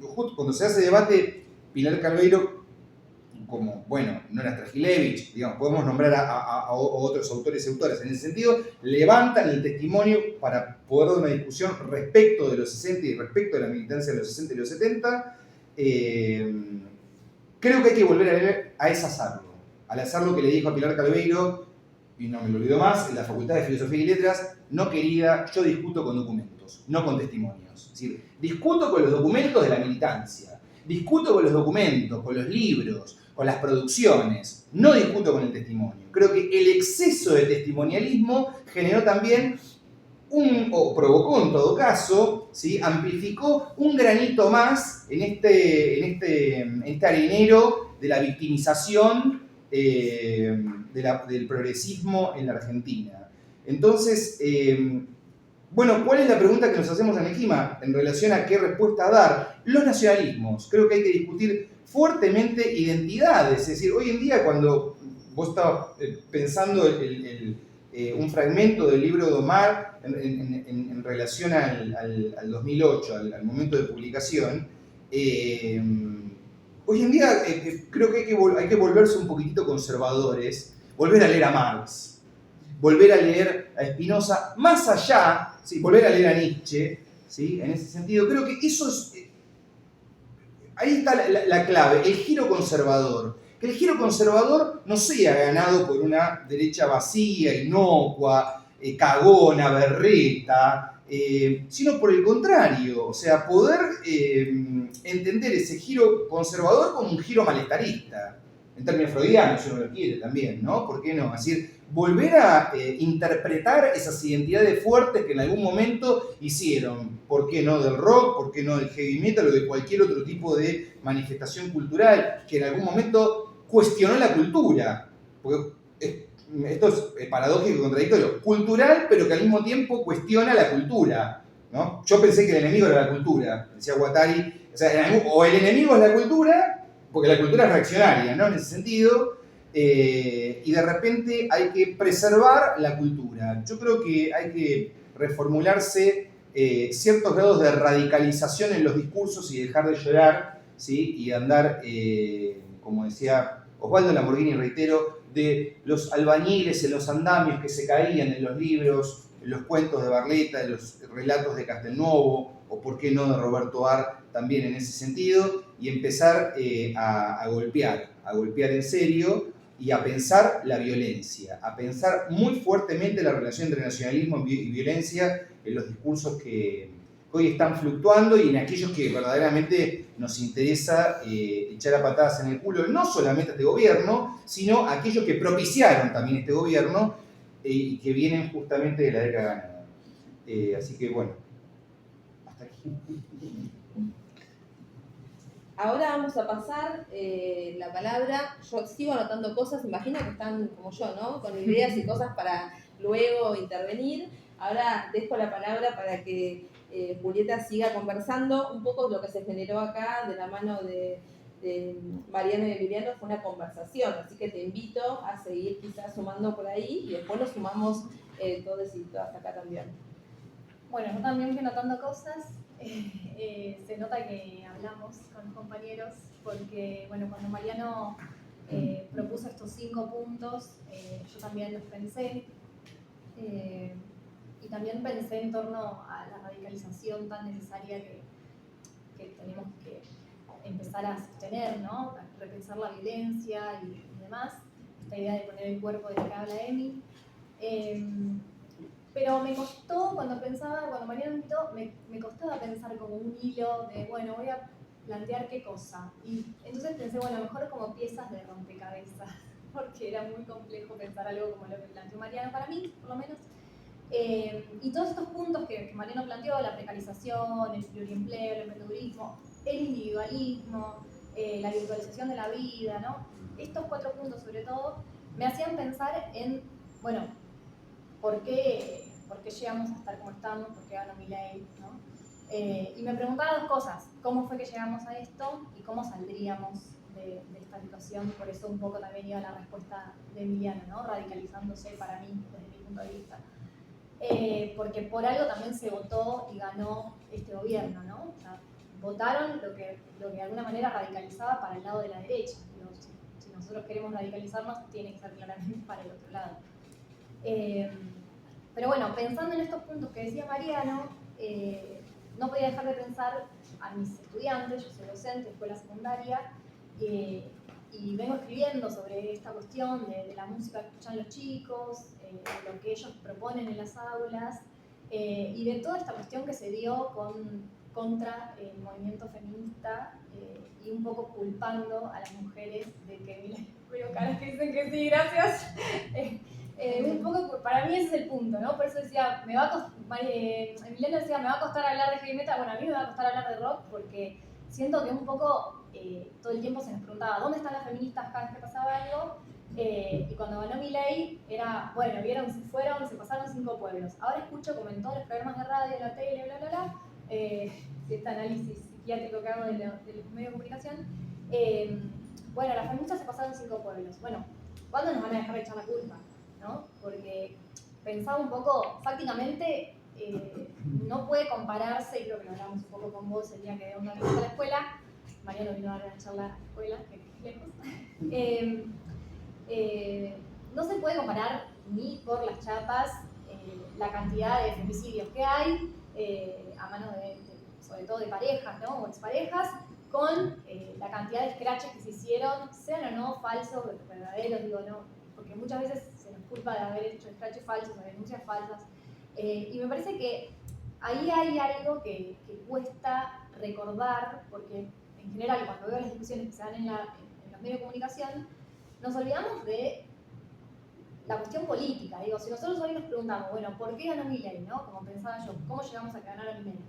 justo cuando se hace debate, Pilar Calveiro, como, bueno, no era Stragilevich, digamos, podemos nombrar a otros autores y autoras, en ese sentido, levantan el testimonio para poder dar una discusión respecto de los 60 y respecto de la militancia de los 60 y los 70. Creo que hay que volver a leer a esa Sarlo, a la Sarlo que le dijo a Pilar Calveiro, y no me lo olvido más, en la Facultad de Filosofía y Letras: no, querida, yo discuto con documentos, no con testimonios. Es decir, discuto con los documentos de la militancia. discuto con los documentos, con los libros, con las producciones, no discuto con el testimonio. Creo que el exceso de testimonialismo generó también o provocó en todo caso, ¿sí? Amplificó un granito más en este arenero de la victimización del progresismo en la Argentina. Entonces, bueno, ¿cuál es la pregunta que nos hacemos en Egima en relación a qué respuesta dar? Los nacionalismos. Creo que hay que discutir fuertemente identidades. Es decir, hoy en día cuando vos estabas pensando un fragmento del libro de Omar en relación al 2008, al momento de publicación, hoy en día creo que hay que volverse un poquitito conservadores, volver a leer a Marx, volver a leer a Spinoza, más allá, ¿sí? Volver a leer a Nietzsche, ¿sí? En ese sentido, creo que eso es, ahí está la clave, el giro conservador. Que el giro conservador no sea ganado por una derecha vacía, inocua, cagona, berreta, sino por el contrario, o sea, poder entender ese giro conservador como un giro malestarista, en términos freudianos, si uno lo quiere también, ¿no? ¿Por qué no? Es decir, volver a interpretar esas identidades fuertes que en algún momento hicieron, ¿por qué no del rock? ¿Por qué no del heavy metal o de cualquier otro tipo de manifestación cultural que en algún momento cuestionó la cultura? Porque esto es paradójico y contradictorio. Cultural, pero que al mismo tiempo cuestiona la cultura, ¿no? Yo pensé que el enemigo era la cultura, decía Guattari. O sea, o el enemigo es la cultura, porque la cultura es reaccionaria, ¿no? En ese sentido. Y de repente hay que preservar la cultura. Yo creo que hay que reformularse ciertos grados de radicalización en los discursos y dejar de llorar, ¿sí? Y andar, como decía Osvaldo Lamborghini, reitero, de los albañiles en los andamios que se caían en los libros, en los cuentos de Barletta, en los relatos de Castelnuovo, o por qué no de Roberto Ar, también en ese sentido, y empezar a golpear en serio, y a pensar la violencia, a pensar muy fuertemente la relación entre nacionalismo y violencia en los discursos que hoy están fluctuando y en aquellos que verdaderamente nos interesa echar a patadas en el culo, no solamente a este gobierno, sino a aquellos que propiciaron también este gobierno y que vienen justamente de la década ganada. Así que bueno, hasta aquí. Ahora vamos a pasar la palabra. Yo sigo anotando cosas, imagino que están como yo, ¿no? Con ideas y cosas para luego intervenir. Ahora dejo la palabra para que Julieta siga conversando. Un poco lo que se generó acá de la mano de Mariano y Emiliano fue una conversación, así que te invito a seguir quizás sumando por ahí y después lo sumamos todos y todas acá también. Bueno, yo también fui anotando cosas. Se nota que hablamos con los compañeros porque, bueno, cuando Mariano propuso estos 5 puntos, yo también los pensé. Y también pensé en torno a la radicalización tan necesaria que tenemos que empezar a sostener, ¿no? A repensar la violencia y demás. Esta idea de poner el cuerpo de la que habla Emi. Pero me costó, cuando Mariano invitó, me costaba pensar como un hilo de, bueno, voy a plantear qué cosa. Y entonces pensé, bueno, mejor como piezas de rompecabezas, porque era muy complejo pensar algo como lo que planteó Mariano para mí, por lo menos. Y todos estos puntos que Mariano planteó, la precarización, el pluriempleo, el emprendedurismo, el individualismo, la virtualización de la vida, ¿no? Estos 4 puntos sobre todo me hacían pensar en, bueno, ¿por qué llegamos a estar como estamos? ¿Por qué ganó Milei? ¿No? Y me preguntaba 2 cosas. ¿Cómo fue que llegamos a esto? ¿Y cómo saldríamos de esta situación? Por eso un poco también iba la respuesta de Emiliano, ¿no? Radicalizándose para mí, desde mi punto de vista. Porque por algo también se votó y ganó este gobierno, ¿no? O sea, votaron lo que de alguna manera radicalizaba para el lado de la derecha. Si nosotros queremos radicalizarnos, tiene que ser claramente para el otro lado. Pero bueno, pensando en estos puntos que decía Mariano, no podía dejar de pensar a mis estudiantes. Yo soy docente de escuela secundaria y vengo escribiendo sobre esta cuestión de la música que escuchan los chicos, lo que ellos proponen en las aulas y de toda esta cuestión que se dio contra el movimiento feminista y un poco culpando a las mujeres de que Milei, pero caras que dicen que sí, gracias. Un poco, para mí ese es el punto, ¿no? Por eso decía, Emiliano decía, me va a costar hablar de heavy metal. Bueno, a mí me va a costar hablar de rock porque siento que un poco todo el tiempo se nos preguntaba, ¿dónde están las feministas cada vez que pasaba algo? Y cuando ganó Milei era, bueno, se pasaron 5 pueblos. Ahora escucho como en todos los programas de radio, la tele, bla, bla, bla, este análisis psiquiátrico que hago de los medios de comunicación, bueno, las feministas se pasaron 5 pueblos. Bueno, ¿cuándo nos van a dejar de echar la culpa? ¿No? Porque pensaba un poco, fácticamente, no puede compararse, y creo que lo hablamos un poco con vos el día que dio una clase a la escuela, Mariano vino a dar una charla a la escuela, que es lejos, no se puede comparar ni por las chapas la cantidad de femicidios que hay a manos sobre todo de parejas, ¿no? O exparejas, con la cantidad de scratches que se hicieron, sean o no falsos, verdaderos, digo, no, porque muchas veces se nos culpa de haber hecho scratches falsos o denuncias falsas, y me parece que ahí hay algo que cuesta recordar, porque en general cuando veo las discusiones que se dan en los medios de comunicación, nos olvidamos de la cuestión política. Digo, si nosotros hoy nos preguntamos, bueno, ¿por qué ganó Milei? ¿No? Como pensaba yo, ¿cómo llegamos a ganar a Milei?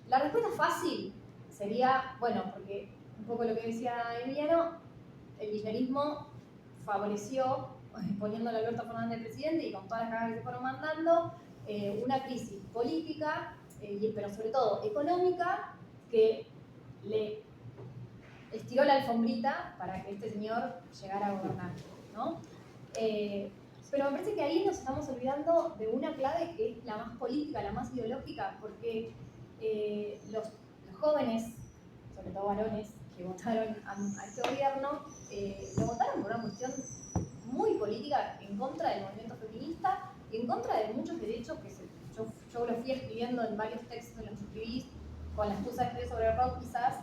La respuesta fácil sería, bueno, porque un poco lo que decía Emiliano, el kirchnerismo favoreció, poniéndole a Alberto Fernández presidente y con todas las cagadas que se fueron mandando, una crisis política, pero sobre todo económica, que le estiró la alfombrita para que este señor llegara a gobernar, ¿no? Pero me parece que ahí nos estamos olvidando de una clave que es la más política, la más ideológica, porque los jóvenes, sobre todo varones, que votaron a este gobierno, lo votaron por una cuestión muy política en contra del movimiento feminista y en contra de muchos derechos que yo lo fui escribiendo en varios textos en los que escribí con la excusa de escribir sobre rock quizás,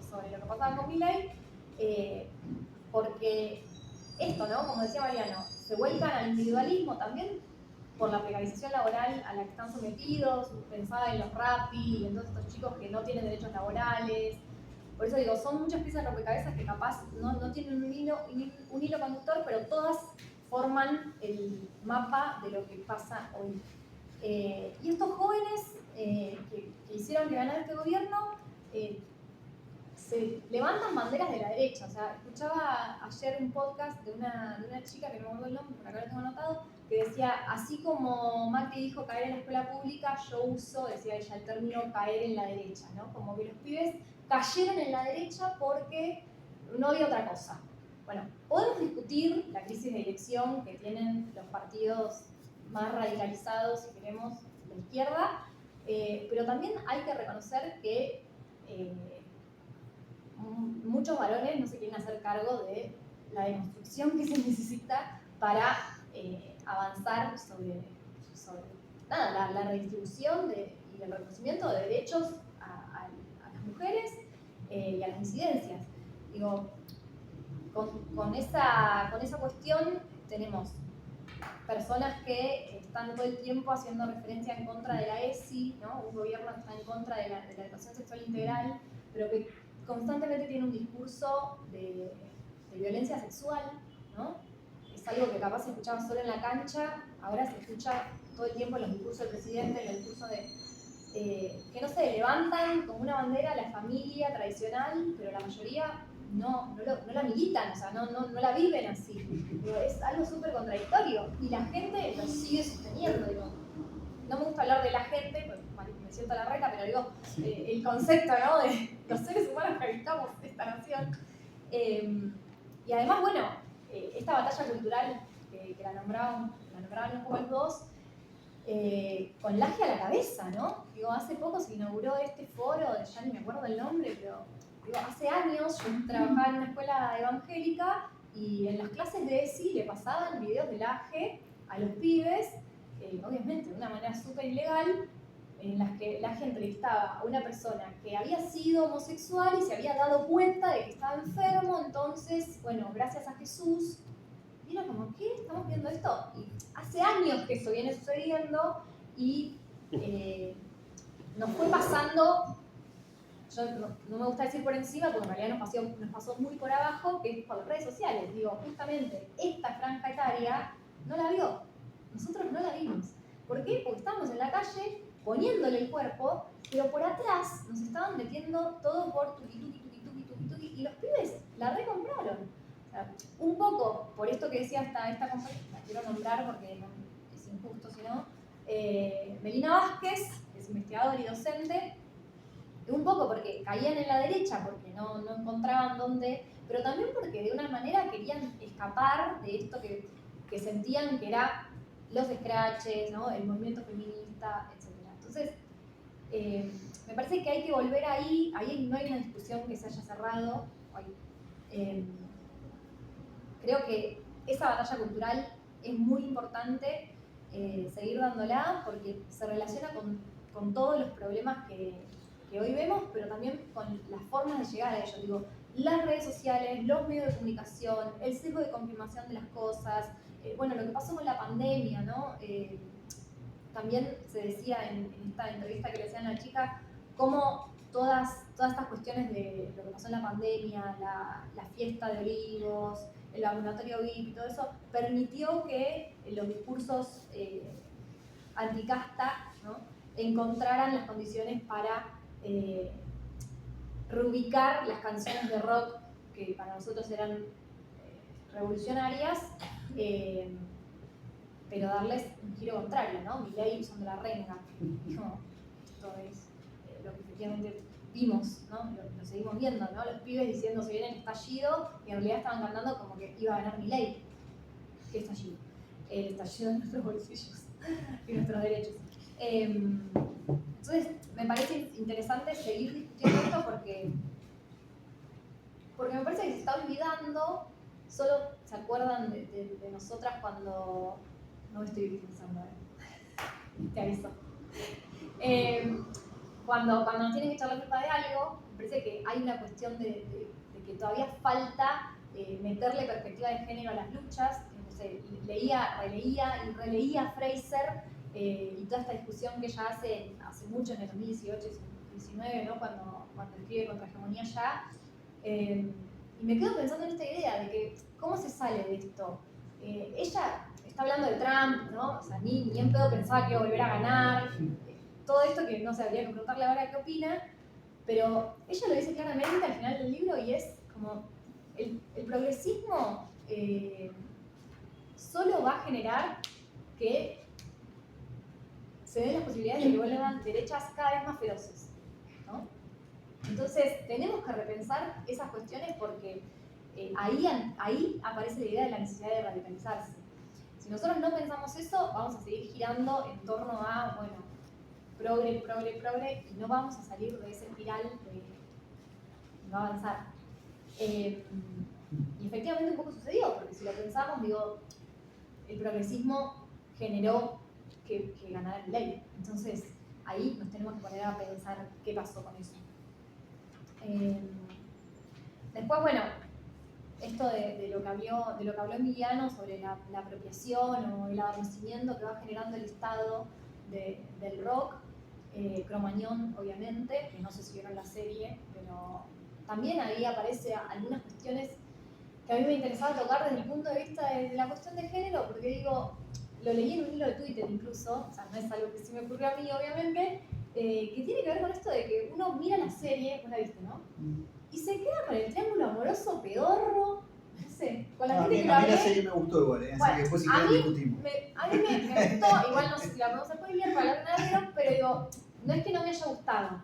sobre lo que pasaba con Milei, porque esto, ¿no? Como decía Mariano, se vuelcan al individualismo también por la precarización laboral a la que están sometidos, pensaba en los rapi, en todos estos chicos que no tienen derechos laborales. Por eso digo, son muchas piezas de rompecabezas que capaz no tienen un hilo conductor, pero todas forman el mapa de lo que pasa hoy. Y estos jóvenes que hicieron que ganara este gobierno se levantan banderas de la derecha. O sea, escuchaba ayer un podcast de una chica, que no me acuerdo el nombre, por acá lo tengo anotado, que decía, así como Macri dijo caer en la escuela pública, yo uso, decía ella, el término caer en la derecha, ¿no? Como que los pibes cayeron en la derecha porque no había otra cosa. Bueno, podemos discutir la crisis de elección que tienen los partidos más radicalizados, si queremos, de la izquierda, pero también hay que reconocer que muchos varones no se quieren hacer cargo de la deconstrucción que se necesita para avanzar sobre nada, la redistribución y el reconocimiento de derechos a las mujeres y a las disidencias. Digo, con esa cuestión tenemos personas que están todo el tiempo haciendo referencia en contra de la ESI, ¿no? Un gobierno que está en contra de la educación sexual integral, pero que constantemente tiene un discurso de violencia sexual, ¿no? Es algo que capaz se escuchaba solo en la cancha, ahora se escucha todo el tiempo en los discursos del presidente, en los discursos que no se levantan como una bandera la familia tradicional, pero la mayoría no la militan, o sea, no la viven así. Digo, es algo súper contradictorio y la gente lo sigue sosteniendo. Digo, no me gusta hablar de la gente, porque me siento la reta, pero digo, el concepto, ¿no? De los seres humanos que habitamos esta nación. Y además, bueno, esta batalla cultural que la nombraban un poco los dos, con Laje a la cabeza, ¿no? Digo, hace poco se inauguró este foro, ya ni me acuerdo el nombre, pero digo, hace años yo trabajaba en una escuela evangélica y en las clases de ESI le pasaban videos de Laje a los pibes, obviamente de una manera súper ilegal, en las que Laje entrevistaba a una persona que había sido homosexual y se había dado cuenta de que estaba enfermo, entonces, bueno, gracias a Jesús. Y era como, ¿qué? ¿Estamos viendo esto? Y hace años que esto viene sucediendo y nos fue pasando yo no me gusta decir por encima, porque en realidad nos pasó muy por abajo, que es por las redes sociales. Digo, justamente esta franja etaria no la vio. Nosotros no la vimos. ¿Por qué? Porque estábamos en la calle poniéndole el cuerpo, pero por atrás nos estaban metiendo todo por tuqui, y los pibes la recompraron. O sea, un poco, por esto que decía esta compañera, la quiero nombrar porque no, es injusto si no, Melina Vázquez, que es investigadora y docente, un poco porque caían en la derecha, porque no encontraban dónde, pero también porque de una manera querían escapar de esto que sentían que era los scratches, ¿no? El movimiento feminista, etc. Entonces, me parece que hay que volver ahí no hay una discusión que se haya cerrado. Creo que esa batalla cultural es muy importante seguir dándola porque se relaciona con todos los problemas que hoy vemos, pero también con las formas de llegar a ellos. Digo, las redes sociales, los medios de comunicación, el sesgo de confirmación de las cosas, bueno, lo que pasó con la pandemia, ¿no? También se decía en esta entrevista que le hacían a la chica, cómo todas estas cuestiones de lo que pasó en la pandemia, la fiesta de olivos, el laboratorio VIP y todo eso, permitió que los discursos anticasta, ¿no? Encontraran las condiciones para reubicar las canciones de rock que para nosotros eran revolucionarias, pero darles un giro contrario, ¿no? Milei usando la renga. Dijo, esto es lo que efectivamente vimos, ¿no? Lo seguimos viendo, ¿no? Los pibes diciendo se viene el estallido y en realidad estaban cantando como que iba a ganar Milei. ¿Qué estallido? El estallido de nuestros bolsillos y nuestros derechos. Entonces, me parece interesante seguir discutiendo esto porque me parece que se está olvidando, solo se acuerdan de nosotras cuando... No me estoy victimizando, te aviso. Cuando nos tienen que echar la culpa de algo, me parece que hay una cuestión de que todavía falta meterle perspectiva de género a las luchas. No sé, releía y releía a Fraser y toda esta discusión que ella hace mucho en el 2018, 2019, ¿no? cuando escribe Contra Hegemonía Ya. Y me quedo pensando en esta idea de que cómo se sale de esto. Ella está hablando de Trump, ¿no? O sea, ni en pedo pensaba que iba a volver a ganar. Todo esto que no se habría que preguntarle ahora qué opina, pero ella lo dice claramente al final del libro y es como el progresismo solo va a generar que se den las posibilidades de que vuelvan derechas cada vez más feroces, ¿no? Entonces tenemos que repensar esas cuestiones porque ahí aparece la idea de la necesidad de radicalizarse. Si nosotros no pensamos eso, vamos a seguir girando en torno a, bueno, progre, y no vamos a salir de ese espiral de no avanzar. Y efectivamente un poco sucedió, porque si lo pensamos, digo, el progresismo generó que ganara el ley. Entonces, ahí nos tenemos que poner a pensar qué pasó con eso. Después, bueno, esto de lo que habló Emiliano sobre la apropiación o el adormecimiento que va generando el estado del rock, Cromañón, obviamente, que no sé si vieron la serie, pero también ahí aparece algunas cuestiones que a mí me interesaba tocar desde el punto de vista de la cuestión de género, porque digo, lo leí en un hilo de Twitter incluso, o sea, no es algo que se me ocurrió a mí, obviamente, que tiene que ver con esto de que uno mira la serie, vos la viste, ¿no? Y se queda con el triángulo amoroso pedorro, no sé, con la gente que lo a mí la hablé. serie me gustó igual, así Bueno, que después si quieren discutimos. A mí me gustó, igual no sé si la podemos hacer bien para hablar de nada, pero digo, no es que no me haya gustado,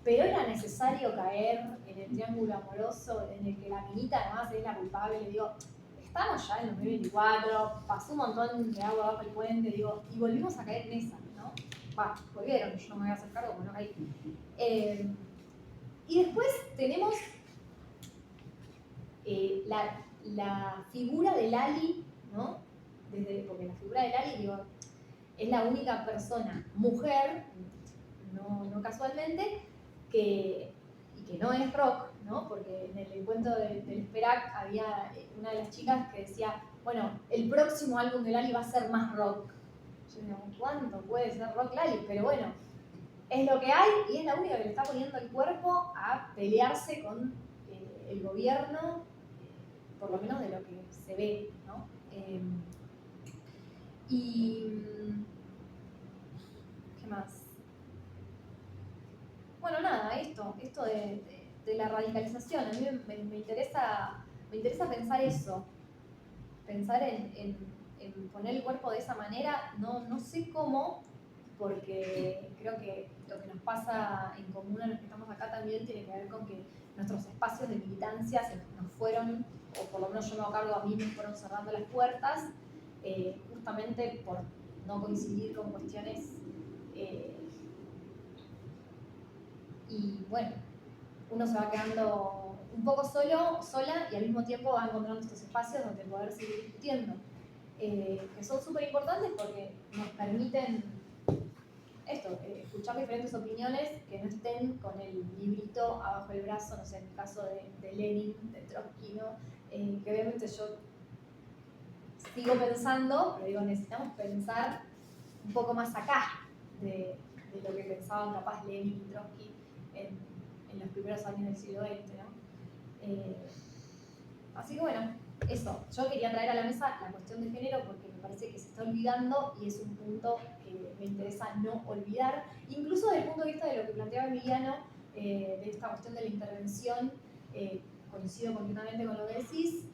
pero era necesario caer en el triángulo amoroso en el que la minita además es la culpable. Digo, estamos ya en 2024, pasó un montón de agua bajo el puente, digo, y volvimos a caer en esa, ¿no? Volvieron, yo no me voy a hacer cargo, como no caí. Y después tenemos la figura de Lali, ¿no? Porque la figura de Lali, digo, es la única persona, mujer, no casualmente, y que no es rock, ¿no? Porque en el encuentro del Esperac había una de las chicas que decía, bueno, el próximo álbum de Lali va a ser más rock. Yo digo, ¿cuánto puede ser rock Lali? Pero bueno, es lo que hay y es la única que le está poniendo el cuerpo a pelearse con el gobierno, por lo menos de lo que se ve, ¿no? Y ¿qué más? Bueno, nada, esto de la radicalización, a mí me interesa pensar eso, pensar en poner el cuerpo de esa manera, no sé cómo, porque creo que lo que nos pasa en común a los que estamos acá también tiene que ver con que nuestros espacios de militancia se nos fueron, o por lo menos yo me hago cargo, a mí me fueron cerrando las puertas, justamente por no coincidir con cuestiones y bueno, uno se va quedando un poco sola y al mismo tiempo va encontrando estos espacios donde poder seguir discutiendo, que son súper importantes porque nos permiten escuchar diferentes opiniones que no estén con el librito abajo del brazo, no sé, en el caso de Lenin, de Trotsky, ¿no? Que obviamente yo sigo pensando, pero digo, necesitamos pensar un poco más acá de lo que pensaban capaz Lenin y Trotsky en los primeros años del siglo XX, ¿no? Así que bueno, eso. Yo quería traer a la mesa la cuestión de género porque me parece que se está olvidando y es un punto que me interesa no olvidar, incluso desde el punto de vista de lo que planteaba Emiliano, de esta cuestión de la intervención, coincido completamente con lo que decís,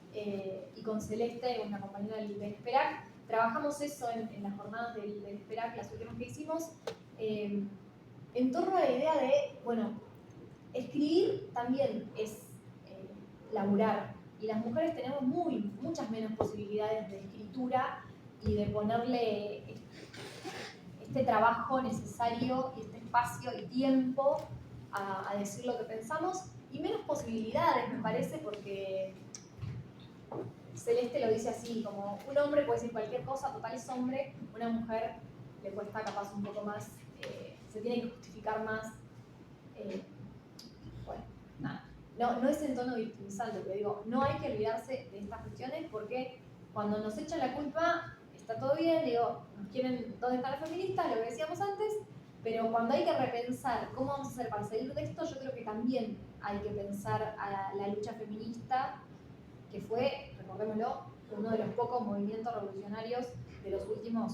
y con Celeste, una compañera del SPERAC, trabajamos eso en las jornadas del SPERAC, las últimas que hicimos, en torno a la idea de, bueno, escribir también es laburar, y las mujeres tenemos muchas menos posibilidades de escritura y de ponerle este trabajo necesario y este espacio y tiempo a decir lo que pensamos, y menos posibilidades, me parece, porque Celeste lo dice así, como un hombre puede decir cualquier cosa, total es hombre, una mujer le cuesta capaz un poco más, se tiene que justificar más. Bueno, nada. No es en tono victimizante, pero digo, no hay que olvidarse de estas cuestiones porque cuando nos echan la culpa está todo bien, digo, nos quieren, ¿dónde están las feministas? Lo que decíamos antes, pero cuando hay que repensar cómo vamos a hacer para salir de esto, yo creo que también hay que pensar a la lucha feminista, que fue, recordémoslo, uno de los pocos movimientos revolucionarios de los últimos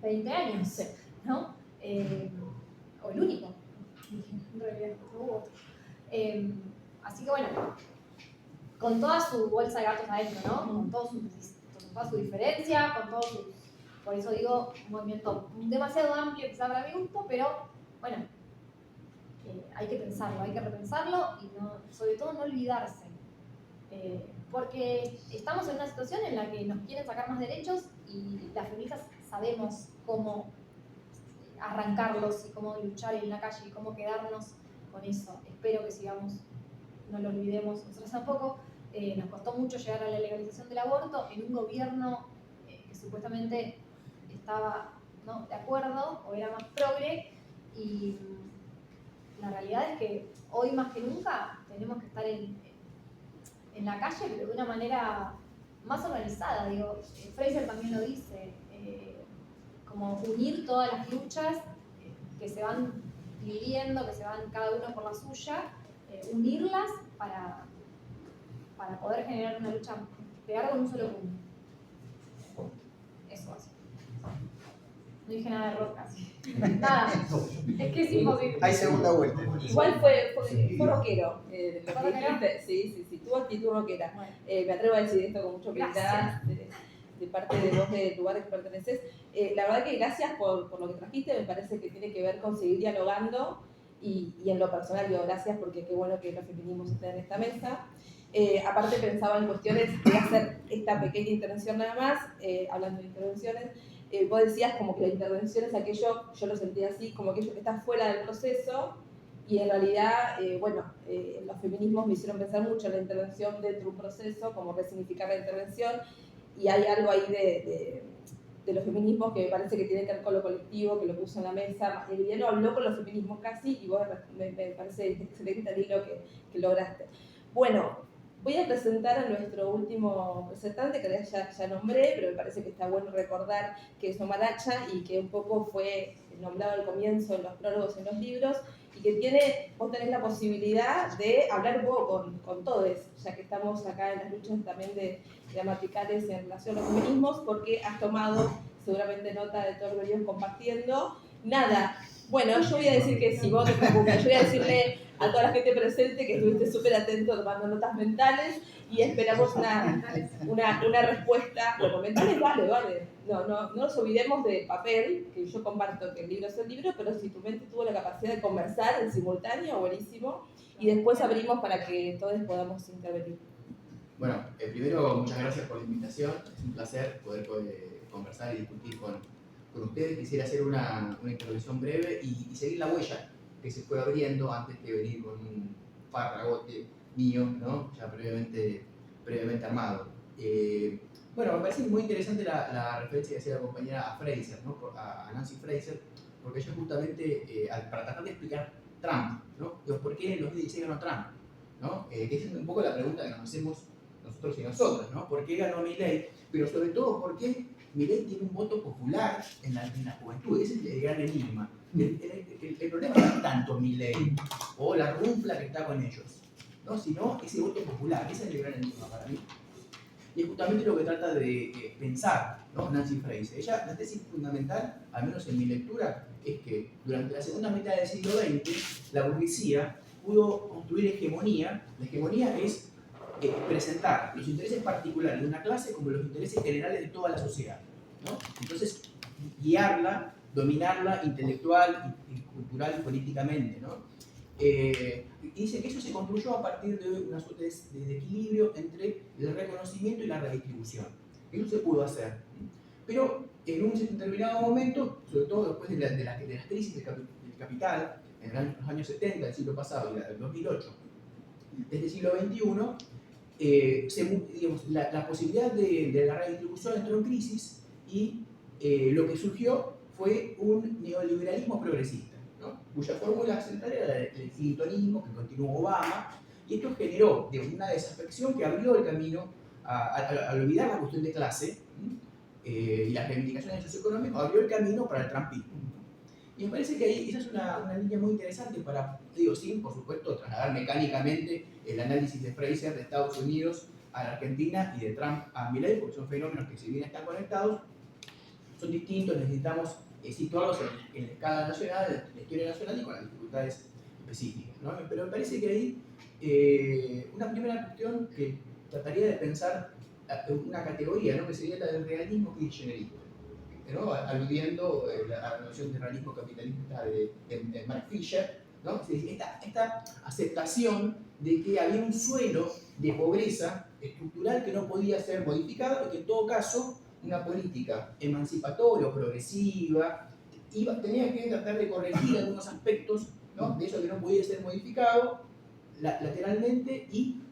20 años, ¿no? O el único, en realidad, no hubo otro. Así que bueno, con toda su bolsa de gatos adentro, ¿no? Con toda su diferencia, con todo su... Por eso digo, un movimiento demasiado amplio quizá para mi gusto, pero bueno, hay que pensarlo, hay que repensarlo y sobre todo no olvidarse. Porque estamos en una situación en la que nos quieren sacar más derechos y las feministas sabemos cómo arrancarlos y cómo luchar en la calle y cómo quedarnos con eso. Espero que sigamos, no lo olvidemos nosotros tampoco. Nos costó mucho llegar a la legalización del aborto en un gobierno que supuestamente estaba, ¿no?, de acuerdo o era más progre, y la realidad es que hoy más que nunca tenemos que estar en la calle, pero de una manera más organizada. Digo, Fraser también lo dice, como unir todas las luchas que se van dividiendo, que se van cada uno por la suya, unirlas para poder generar una lucha, pegar con un solo punto. Eso así. No dije nada de rock casi. Nada, es que es imposible. Hay segunda vuelta. Igual fue rockero. Lo que dijiste, sí, tuvo actitud rockera. Bueno. Me atrevo a decir esto con mucho humildad, de parte de vos, del lugar al que perteneces. La verdad que gracias por lo que trajiste, me parece que tiene que ver con seguir dialogando y en lo personal digo gracias porque qué bueno que los feminismos estén en esta mesa. Aparte pensaba en cuestiones, voy a hacer esta pequeña intervención nada más, hablando de intervenciones. Vos decías como que la intervención es aquello, yo lo sentía así, como aquello que está fuera del proceso, y en realidad, los feminismos me hicieron pensar mucho en la intervención dentro de un proceso, como resignificar la intervención, y hay algo ahí de los feminismos que me parece que tiene que ver con lo colectivo, que lo puso en la mesa. Emiliano habló con los feminismos casi, y vos me parece excelente el hilo que lograste. Bueno, Voy a presentar a nuestro último presentante, que ya nombré, pero me parece que está bueno recordar que es Omar Hacha y que un poco fue nombrado al comienzo en los prólogos en los libros, y que vos tenés la posibilidad de hablar un poco con todos, ya que estamos acá en las luchas también gramaticales en relación a los feminismos, porque has tomado seguramente nota de todo lo que venimos compartiendo. Nada, bueno, yo voy a decir que sí, vos no te preocupes, yo voy a decirle a toda la gente presente que estuviste súper atento tomando notas mentales y esperamos una respuesta. Bueno, mentales vale. No nos olvidemos de papel, que yo comparto que el libro es el libro, pero si tu mente tuvo la capacidad de conversar en simultáneo, buenísimo. Y después abrimos para que todos podamos intervenir. Bueno, primero, muchas gracias por la invitación. Es un placer poder conversar y discutir con ustedes. Quisiera hacer una intervención breve y seguir la huella que se fue abriendo antes que venir con un farragote mío, ¿no? Ya previamente armado. Bueno, me parece muy interesante la referencia que hacía la compañera a Fraser, ¿no? A Nancy Fraser, porque ella justamente, para tratar de explicar Trump, ¿no? ¿Por qué en 2016 ganó Trump? ¿No? Que es un poco la pregunta que nos hacemos nosotros y nosotras, ¿no? ¿Por qué ganó Milei? Pero sobre todo, ¿por qué Milei tiene un voto popular en la juventud? Ese es el gran enigma. El problema no es tanto Milei o la runfla que está con ellos, ¿no? Sino ese voto popular. Ese es el gran enigma para mí. Y es justamente lo que trata de pensar, ¿no? Nancy Fraser. La tesis fundamental, al menos en mi lectura, es que durante la segunda mitad del siglo XX la burguesía pudo construir hegemonía. La hegemonía es presentar los intereses particulares de una clase como los intereses generales de toda la sociedad, ¿no? Entonces, guiarla, dominarla intelectual y cultural y políticamente, ¿no? Y dice que eso se construyó a partir de una suerte de equilibrio entre el reconocimiento y la redistribución. Eso se pudo hacer. Pero en un determinado momento, sobre todo después de las crisis del capital, en los años 70 del siglo pasado y del 2008, desde el siglo XXI, la posibilidad de la redistribución entró en crisis y lo que surgió fue un neoliberalismo progresista, ¿no? Cuya fórmula central era el clintonismo que continuó Obama, y esto generó una desafección que abrió el camino a olvidar la cuestión de clase y las reivindicaciones socioeconómicas, abrió el camino para el trumpismo. Y me parece que ahí esa es una línea muy interesante para, sin por supuesto trasladar mecánicamente el análisis de Fraser de Estados Unidos a la Argentina y de Trump a Milei, porque son fenómenos que si bien están conectados, son distintos, necesitamos situarlos en la escala nacional, en la historia nacional y con las dificultades específicas, ¿no? Pero me parece que ahí una primera cuestión que trataría de pensar una categoría, ¿no? Que sería la del realismo kirchnerista, ¿no? Aludiendo a la noción de realismo capitalista de Mark Fisher, ¿no? Esta aceptación de que había un suelo de pobreza estructural que no podía ser modificado y que en todo caso una política emancipatoria o progresiva tenía que tratar de corregir algunos aspectos, ¿no? De eso que no podía ser modificado lateralmente y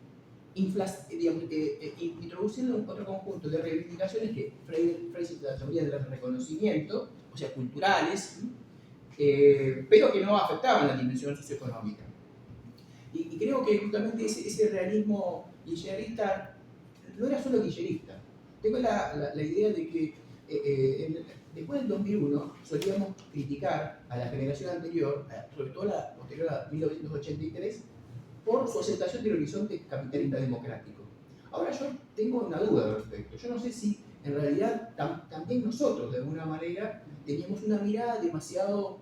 introduciendo otro conjunto de reivindicaciones que Fraser llamaría de reconocimiento, o sea, culturales, pero que no afectaban la dimensión socioeconómica. Y creo que justamente ese realismo kirchnerista no era solo kirchnerista. Tengo la idea de que después del 2001 solíamos criticar a la generación anterior, sobre todo la posterior a 1983, por su aceptación del horizonte capitalista democrático. Ahora yo tengo una duda al respecto. Yo no sé si en realidad también nosotros, de alguna manera, teníamos una mirada demasiado,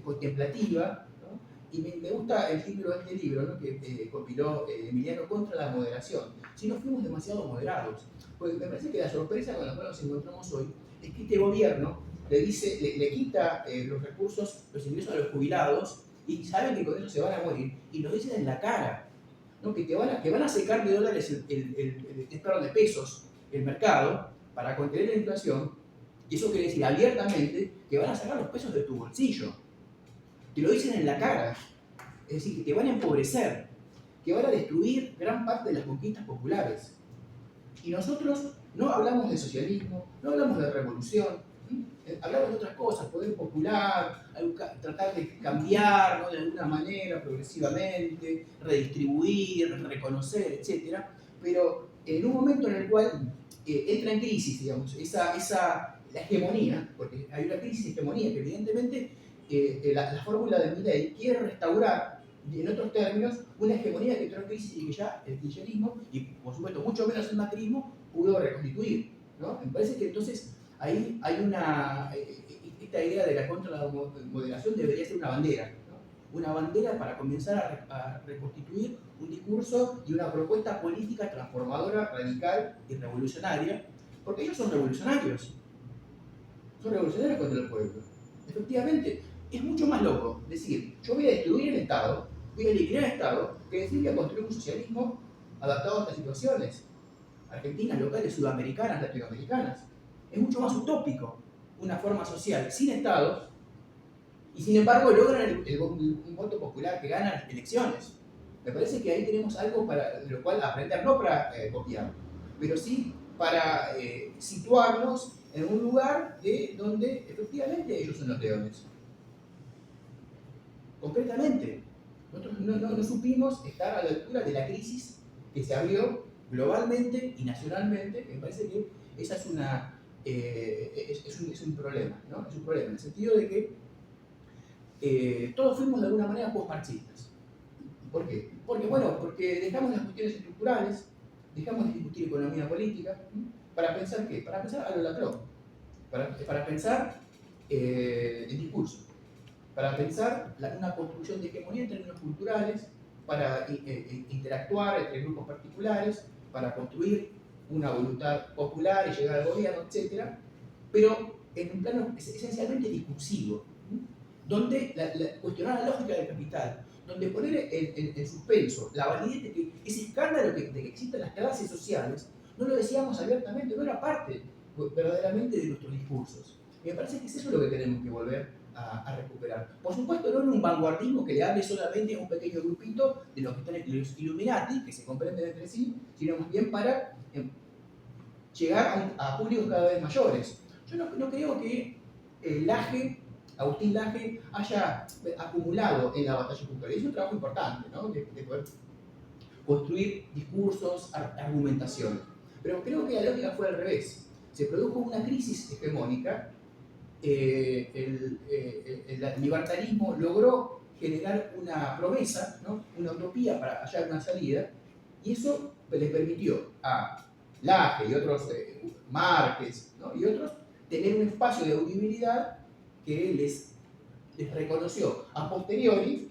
contemplativa, ¿no? Y me gusta el título de este libro, ¿no? Que compiló Emiliano, Contra la moderación. Si no fuimos demasiado moderados. Porque me parece que la sorpresa con la cual nos encontramos hoy es que este gobierno le quita los recursos, los ingresos a los jubilados, y saben que con eso se van a morir, y lo dicen en la cara, ¿no? Que van a secar de dólares, de pesos el mercado para contener la inflación, y eso quiere decir abiertamente que van a sacar los pesos de tu bolsillo. Te lo dicen en la cara, es decir, que te van a empobrecer, que van a destruir gran parte de las conquistas populares. Y nosotros no hablamos de socialismo, no hablamos de revolución, Hablamos de otras cosas, poder popular, tratar de cambiar, ¿no? De alguna manera, progresivamente, redistribuir, reconocer, etc. Pero en un momento en el cual entra en crisis, digamos, la hegemonía, porque hay una crisis de hegemonía que evidentemente la fórmula de Milei quiere restaurar, en otros términos, una hegemonía que entró en crisis y que ya el kirchnerismo, y por supuesto mucho menos el macrismo, pudo reconstituir, ¿no? Me parece que entonces ahí hay esta idea de la contra la moderación debería ser una bandera, ¿no? Una bandera para comenzar a reconstituir un discurso y una propuesta política transformadora, radical y revolucionaria, porque ellos son revolucionarios contra el pueblo. Efectivamente, es mucho más loco decir, yo voy a destruir el Estado, voy a eliminar el Estado, que decir que construir un socialismo adaptado a estas situaciones, argentinas, locales, sudamericanas, latinoamericanas. Es mucho más utópico una forma social sin Estado y sin embargo logran un voto popular que gana las elecciones. Me parece que ahí tenemos algo para lo cual aprender, no para copiar, pero sí para situarnos en un lugar donde efectivamente ellos son los leones. Concretamente, nosotros no supimos estar a la altura de la crisis que se abrió globalmente y nacionalmente. Me parece que esa es un problema, ¿no? Es un problema en el sentido de que todos fuimos de alguna manera postmarxistas. ¿Por qué? Porque dejamos las cuestiones estructurales, dejamos de discutir economía política, ¿para pensar qué? Para pensar a lo Laclau, para pensar el discurso, para pensar una construcción de hegemonía en términos culturales, para interactuar entre grupos particulares, para construir una voluntad popular y llegar al gobierno, etc. Pero en un plano esencialmente discursivo, donde cuestionar la lógica del capital, donde poner en suspenso la validez de que ese escándalo de que existen las clases sociales, no lo decíamos abiertamente, no era parte verdaderamente de nuestros discursos. Y me parece que es eso lo que tenemos que volver a recuperar. Por supuesto, no en un vanguardismo que le hable solamente a un pequeño grupito de los que están en los Illuminati, que se comprenden entre sí, sino más bien para llegar a públicos cada vez mayores. Yo no creo que Agustín Laje haya acumulado en la batalla cultural. Es un trabajo importante, ¿no? de poder construir discursos, argumentación. Pero creo que la lógica fue al revés. Se produjo una crisis hegemónica, el libertarismo logró generar una promesa, ¿no? Una utopía para hallar una salida, y eso les permitió a Laje y otros, Márquez, ¿no? Y otros, tener un espacio de audibilidad que les reconoció a posteriori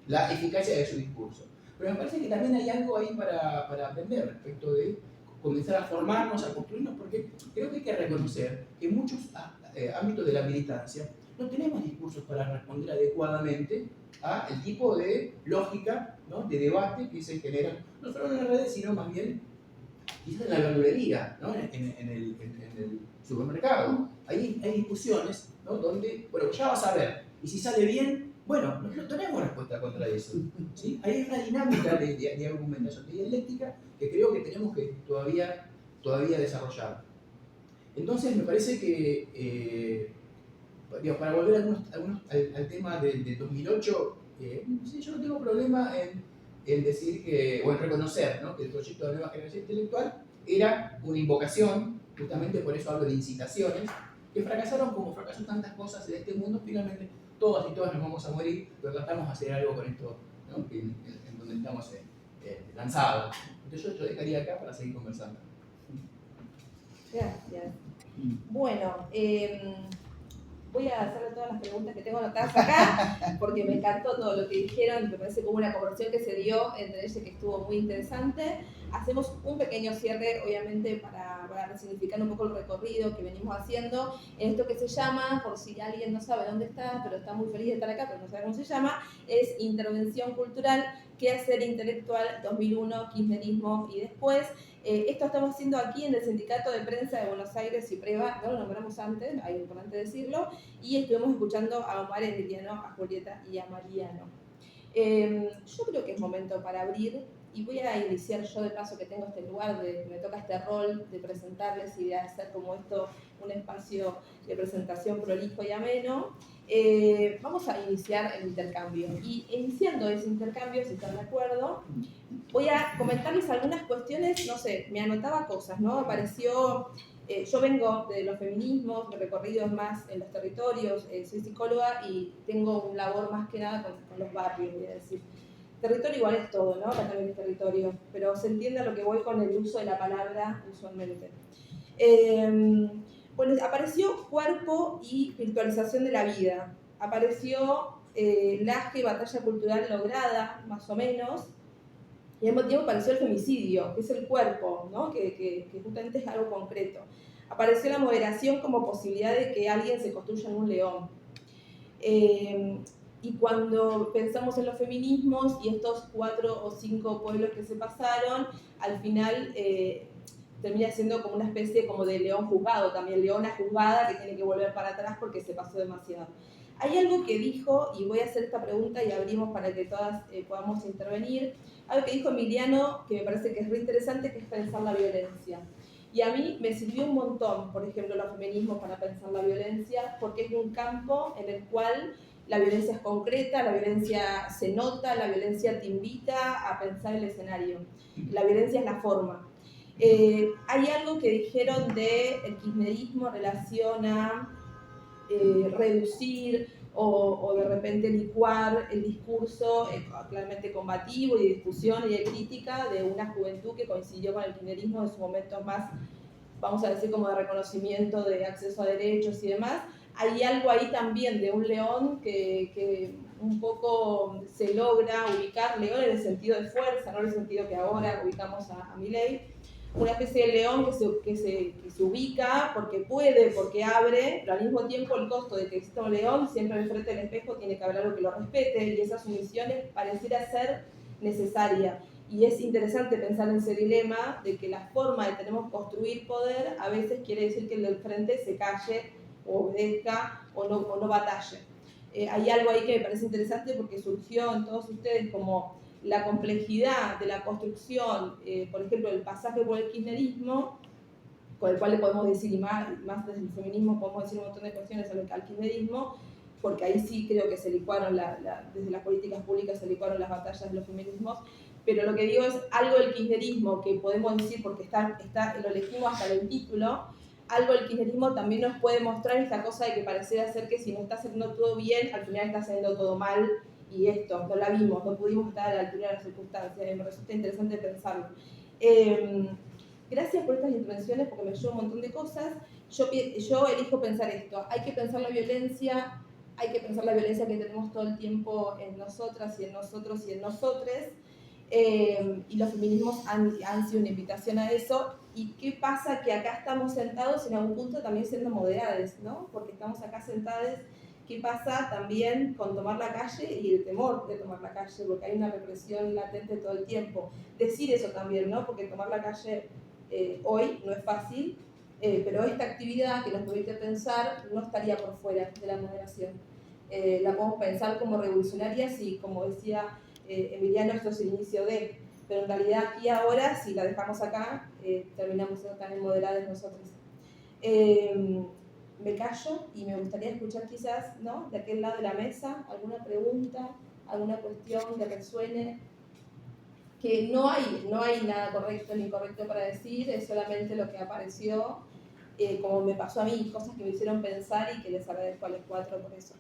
la eficacia de su discurso. Pero me parece que también hay algo ahí para aprender respecto de comenzar a formarnos, a construirnos, porque creo que hay que reconocer que en muchos ámbitos de la militancia no tenemos discursos para responder adecuadamente a el tipo de lógica, ¿no? De debate que se generan, no solo en las redes, sino más bien quizás en la verdulería, ¿no? en el supermercado. Hay discusiones, ¿no? Donde, bueno, ya vas a ver, y si sale bien, bueno, no tenemos respuesta contra eso, ¿sí? Hay una dinámica de argumentación, de dialéctica, que creo que tenemos que todavía desarrollar. Entonces, me parece que, para volver al tema del 2008, sí, yo no tengo problema en decir o en reconocer, ¿no? Que el proyecto de nueva generación intelectual era una invocación, justamente por eso hablo de incitaciones, que fracasaron como fracasó tantas cosas en este mundo. Finalmente todas y todas nos vamos a morir, pero tratamos de hacer algo con esto, ¿no? en donde estamos lanzados. Entonces yo dejaría acá para seguir conversando. Gracias. Bueno, voy a hacerle todas las preguntas que tengo anotadas acá, porque me encantó todo lo que dijeron, me parece como una conversación que se dio entre ellos que estuvo muy interesante. Hacemos un pequeño cierre, obviamente, para resignificar un poco el recorrido que venimos haciendo en esto que se llama, por si alguien no sabe dónde está, pero está muy feliz de estar acá, pero no sabe cómo se llama, es Intervención Cultural, Quehacer Intelectual 2001, Kirchnerismo y después. Esto estamos haciendo aquí en el Sindicato de Prensa de Buenos Aires, CIPREVA, no lo nombramos antes, es importante decirlo, y estuvimos escuchando a Omar Emiliano, a Julieta y a Mariano. Yo creo que es momento para abrir y voy a iniciar yo de paso que tengo este lugar, me toca este rol de presentarles y de hacer como esto un espacio de presentación prolijo y ameno. Vamos a iniciar el intercambio. Y iniciando ese intercambio, si están de acuerdo, voy a comentarles algunas cuestiones, no sé, me anotaba cosas, ¿no? Apareció, yo vengo de los feminismos, mi recorrido es más en los territorios, soy psicóloga y tengo un labor más que nada con los barrios, voy a decir. Territorio igual es todo, ¿no? Acá también es territorio, pero se entiende a lo que voy con el uso de la palabra usualmente. Bueno, apareció cuerpo y virtualización de la vida. Apareció laje, batalla cultural lograda, más o menos, y al mismo tiempo apareció el femicidio, que es el cuerpo, ¿no? que justamente es algo concreto. Apareció la moderación como posibilidad de que alguien se construya en un león. Y cuando pensamos en los feminismos y estos 4 o 5 pueblos que se pasaron, al final termina siendo como una especie como de león juzgado, también leona juzgada que tiene que volver para atrás porque se pasó demasiado. Hay algo que dijo, y voy a hacer esta pregunta y abrimos para que todas podamos intervenir, algo que dijo Emiliano que me parece que es re interesante, que es pensar la violencia. Y a mí me sirvió un montón, por ejemplo, los feminismos para pensar la violencia, porque es un campo en el cual la violencia es concreta, la violencia se nota, la violencia te invita a pensar el escenario. La violencia es la forma. Hay algo que dijeron del kirchnerismo en relación a reducir o de repente licuar el discurso claramente combativo y de discusión y de crítica de una juventud que coincidió con el kirchnerismo en sus momentos más, vamos a decir, como de reconocimiento de acceso a derechos y demás. Hay algo ahí también de un león que un poco se logra ubicar, león en el sentido de fuerza, no en el sentido que ahora ubicamos a Milei, una especie de león que se ubica porque puede, porque abre, pero al mismo tiempo el costo de que exista un león siempre enfrente del espejo tiene que haber algo que lo respete, y esa sumisión pareciera ser necesaria. Y es interesante pensar en ese dilema de que la forma de tenemos construir poder a veces quiere decir que el del frente se calle o obedezca o no batalle. Hay algo ahí que me parece interesante porque surgió en todos ustedes como la complejidad de la construcción, por ejemplo, el pasaje por el kirchnerismo, con el cual le podemos decir, y más desde el feminismo podemos decir un montón de cuestiones al kirchnerismo, porque ahí sí creo que se licuaron, desde las políticas públicas se licuaron las batallas de los feminismos, pero lo que digo es algo del kirchnerismo que podemos decir, porque lo elegimos hasta en el título, algo del kirchnerismo también nos puede mostrar esta cosa de que pareciera ser que si no está haciendo todo bien, al final está haciendo todo mal, y esto, no la vimos, no pudimos estar a la altura de las circunstancias, me resulta interesante pensarlo. Gracias por estas intervenciones porque me ayuda un montón de cosas. Yo elijo pensar esto, hay que pensar la violencia que tenemos todo el tiempo en nosotras y en nosotros y en nosotres, y los feminismos han sido una invitación a eso. ¿Y qué pasa? Que acá estamos sentados en algún punto también siendo moderadas, ¿no? Porque estamos acá sentadas. ¿Qué pasa también con tomar la calle y el temor de tomar la calle? Porque hay una represión latente todo el tiempo. Decir eso también, ¿no? Porque tomar la calle hoy no es fácil, pero esta actividad que nos permite pensar no estaría por fuera de la moderación. La podemos pensar como revolucionaria si, como decía Emiliano, esto es el inicio de, pero en realidad aquí ahora, si la dejamos acá, terminamos siendo tan moderadas nosotros. Me callo y me gustaría escuchar quizás, ¿no?, de aquel lado de la mesa, alguna pregunta, alguna cuestión que resuene, que no hay nada correcto ni incorrecto para decir, es solamente lo que apareció, como me pasó a mí, cosas que me hicieron pensar y que les agradezco a los 4 por eso.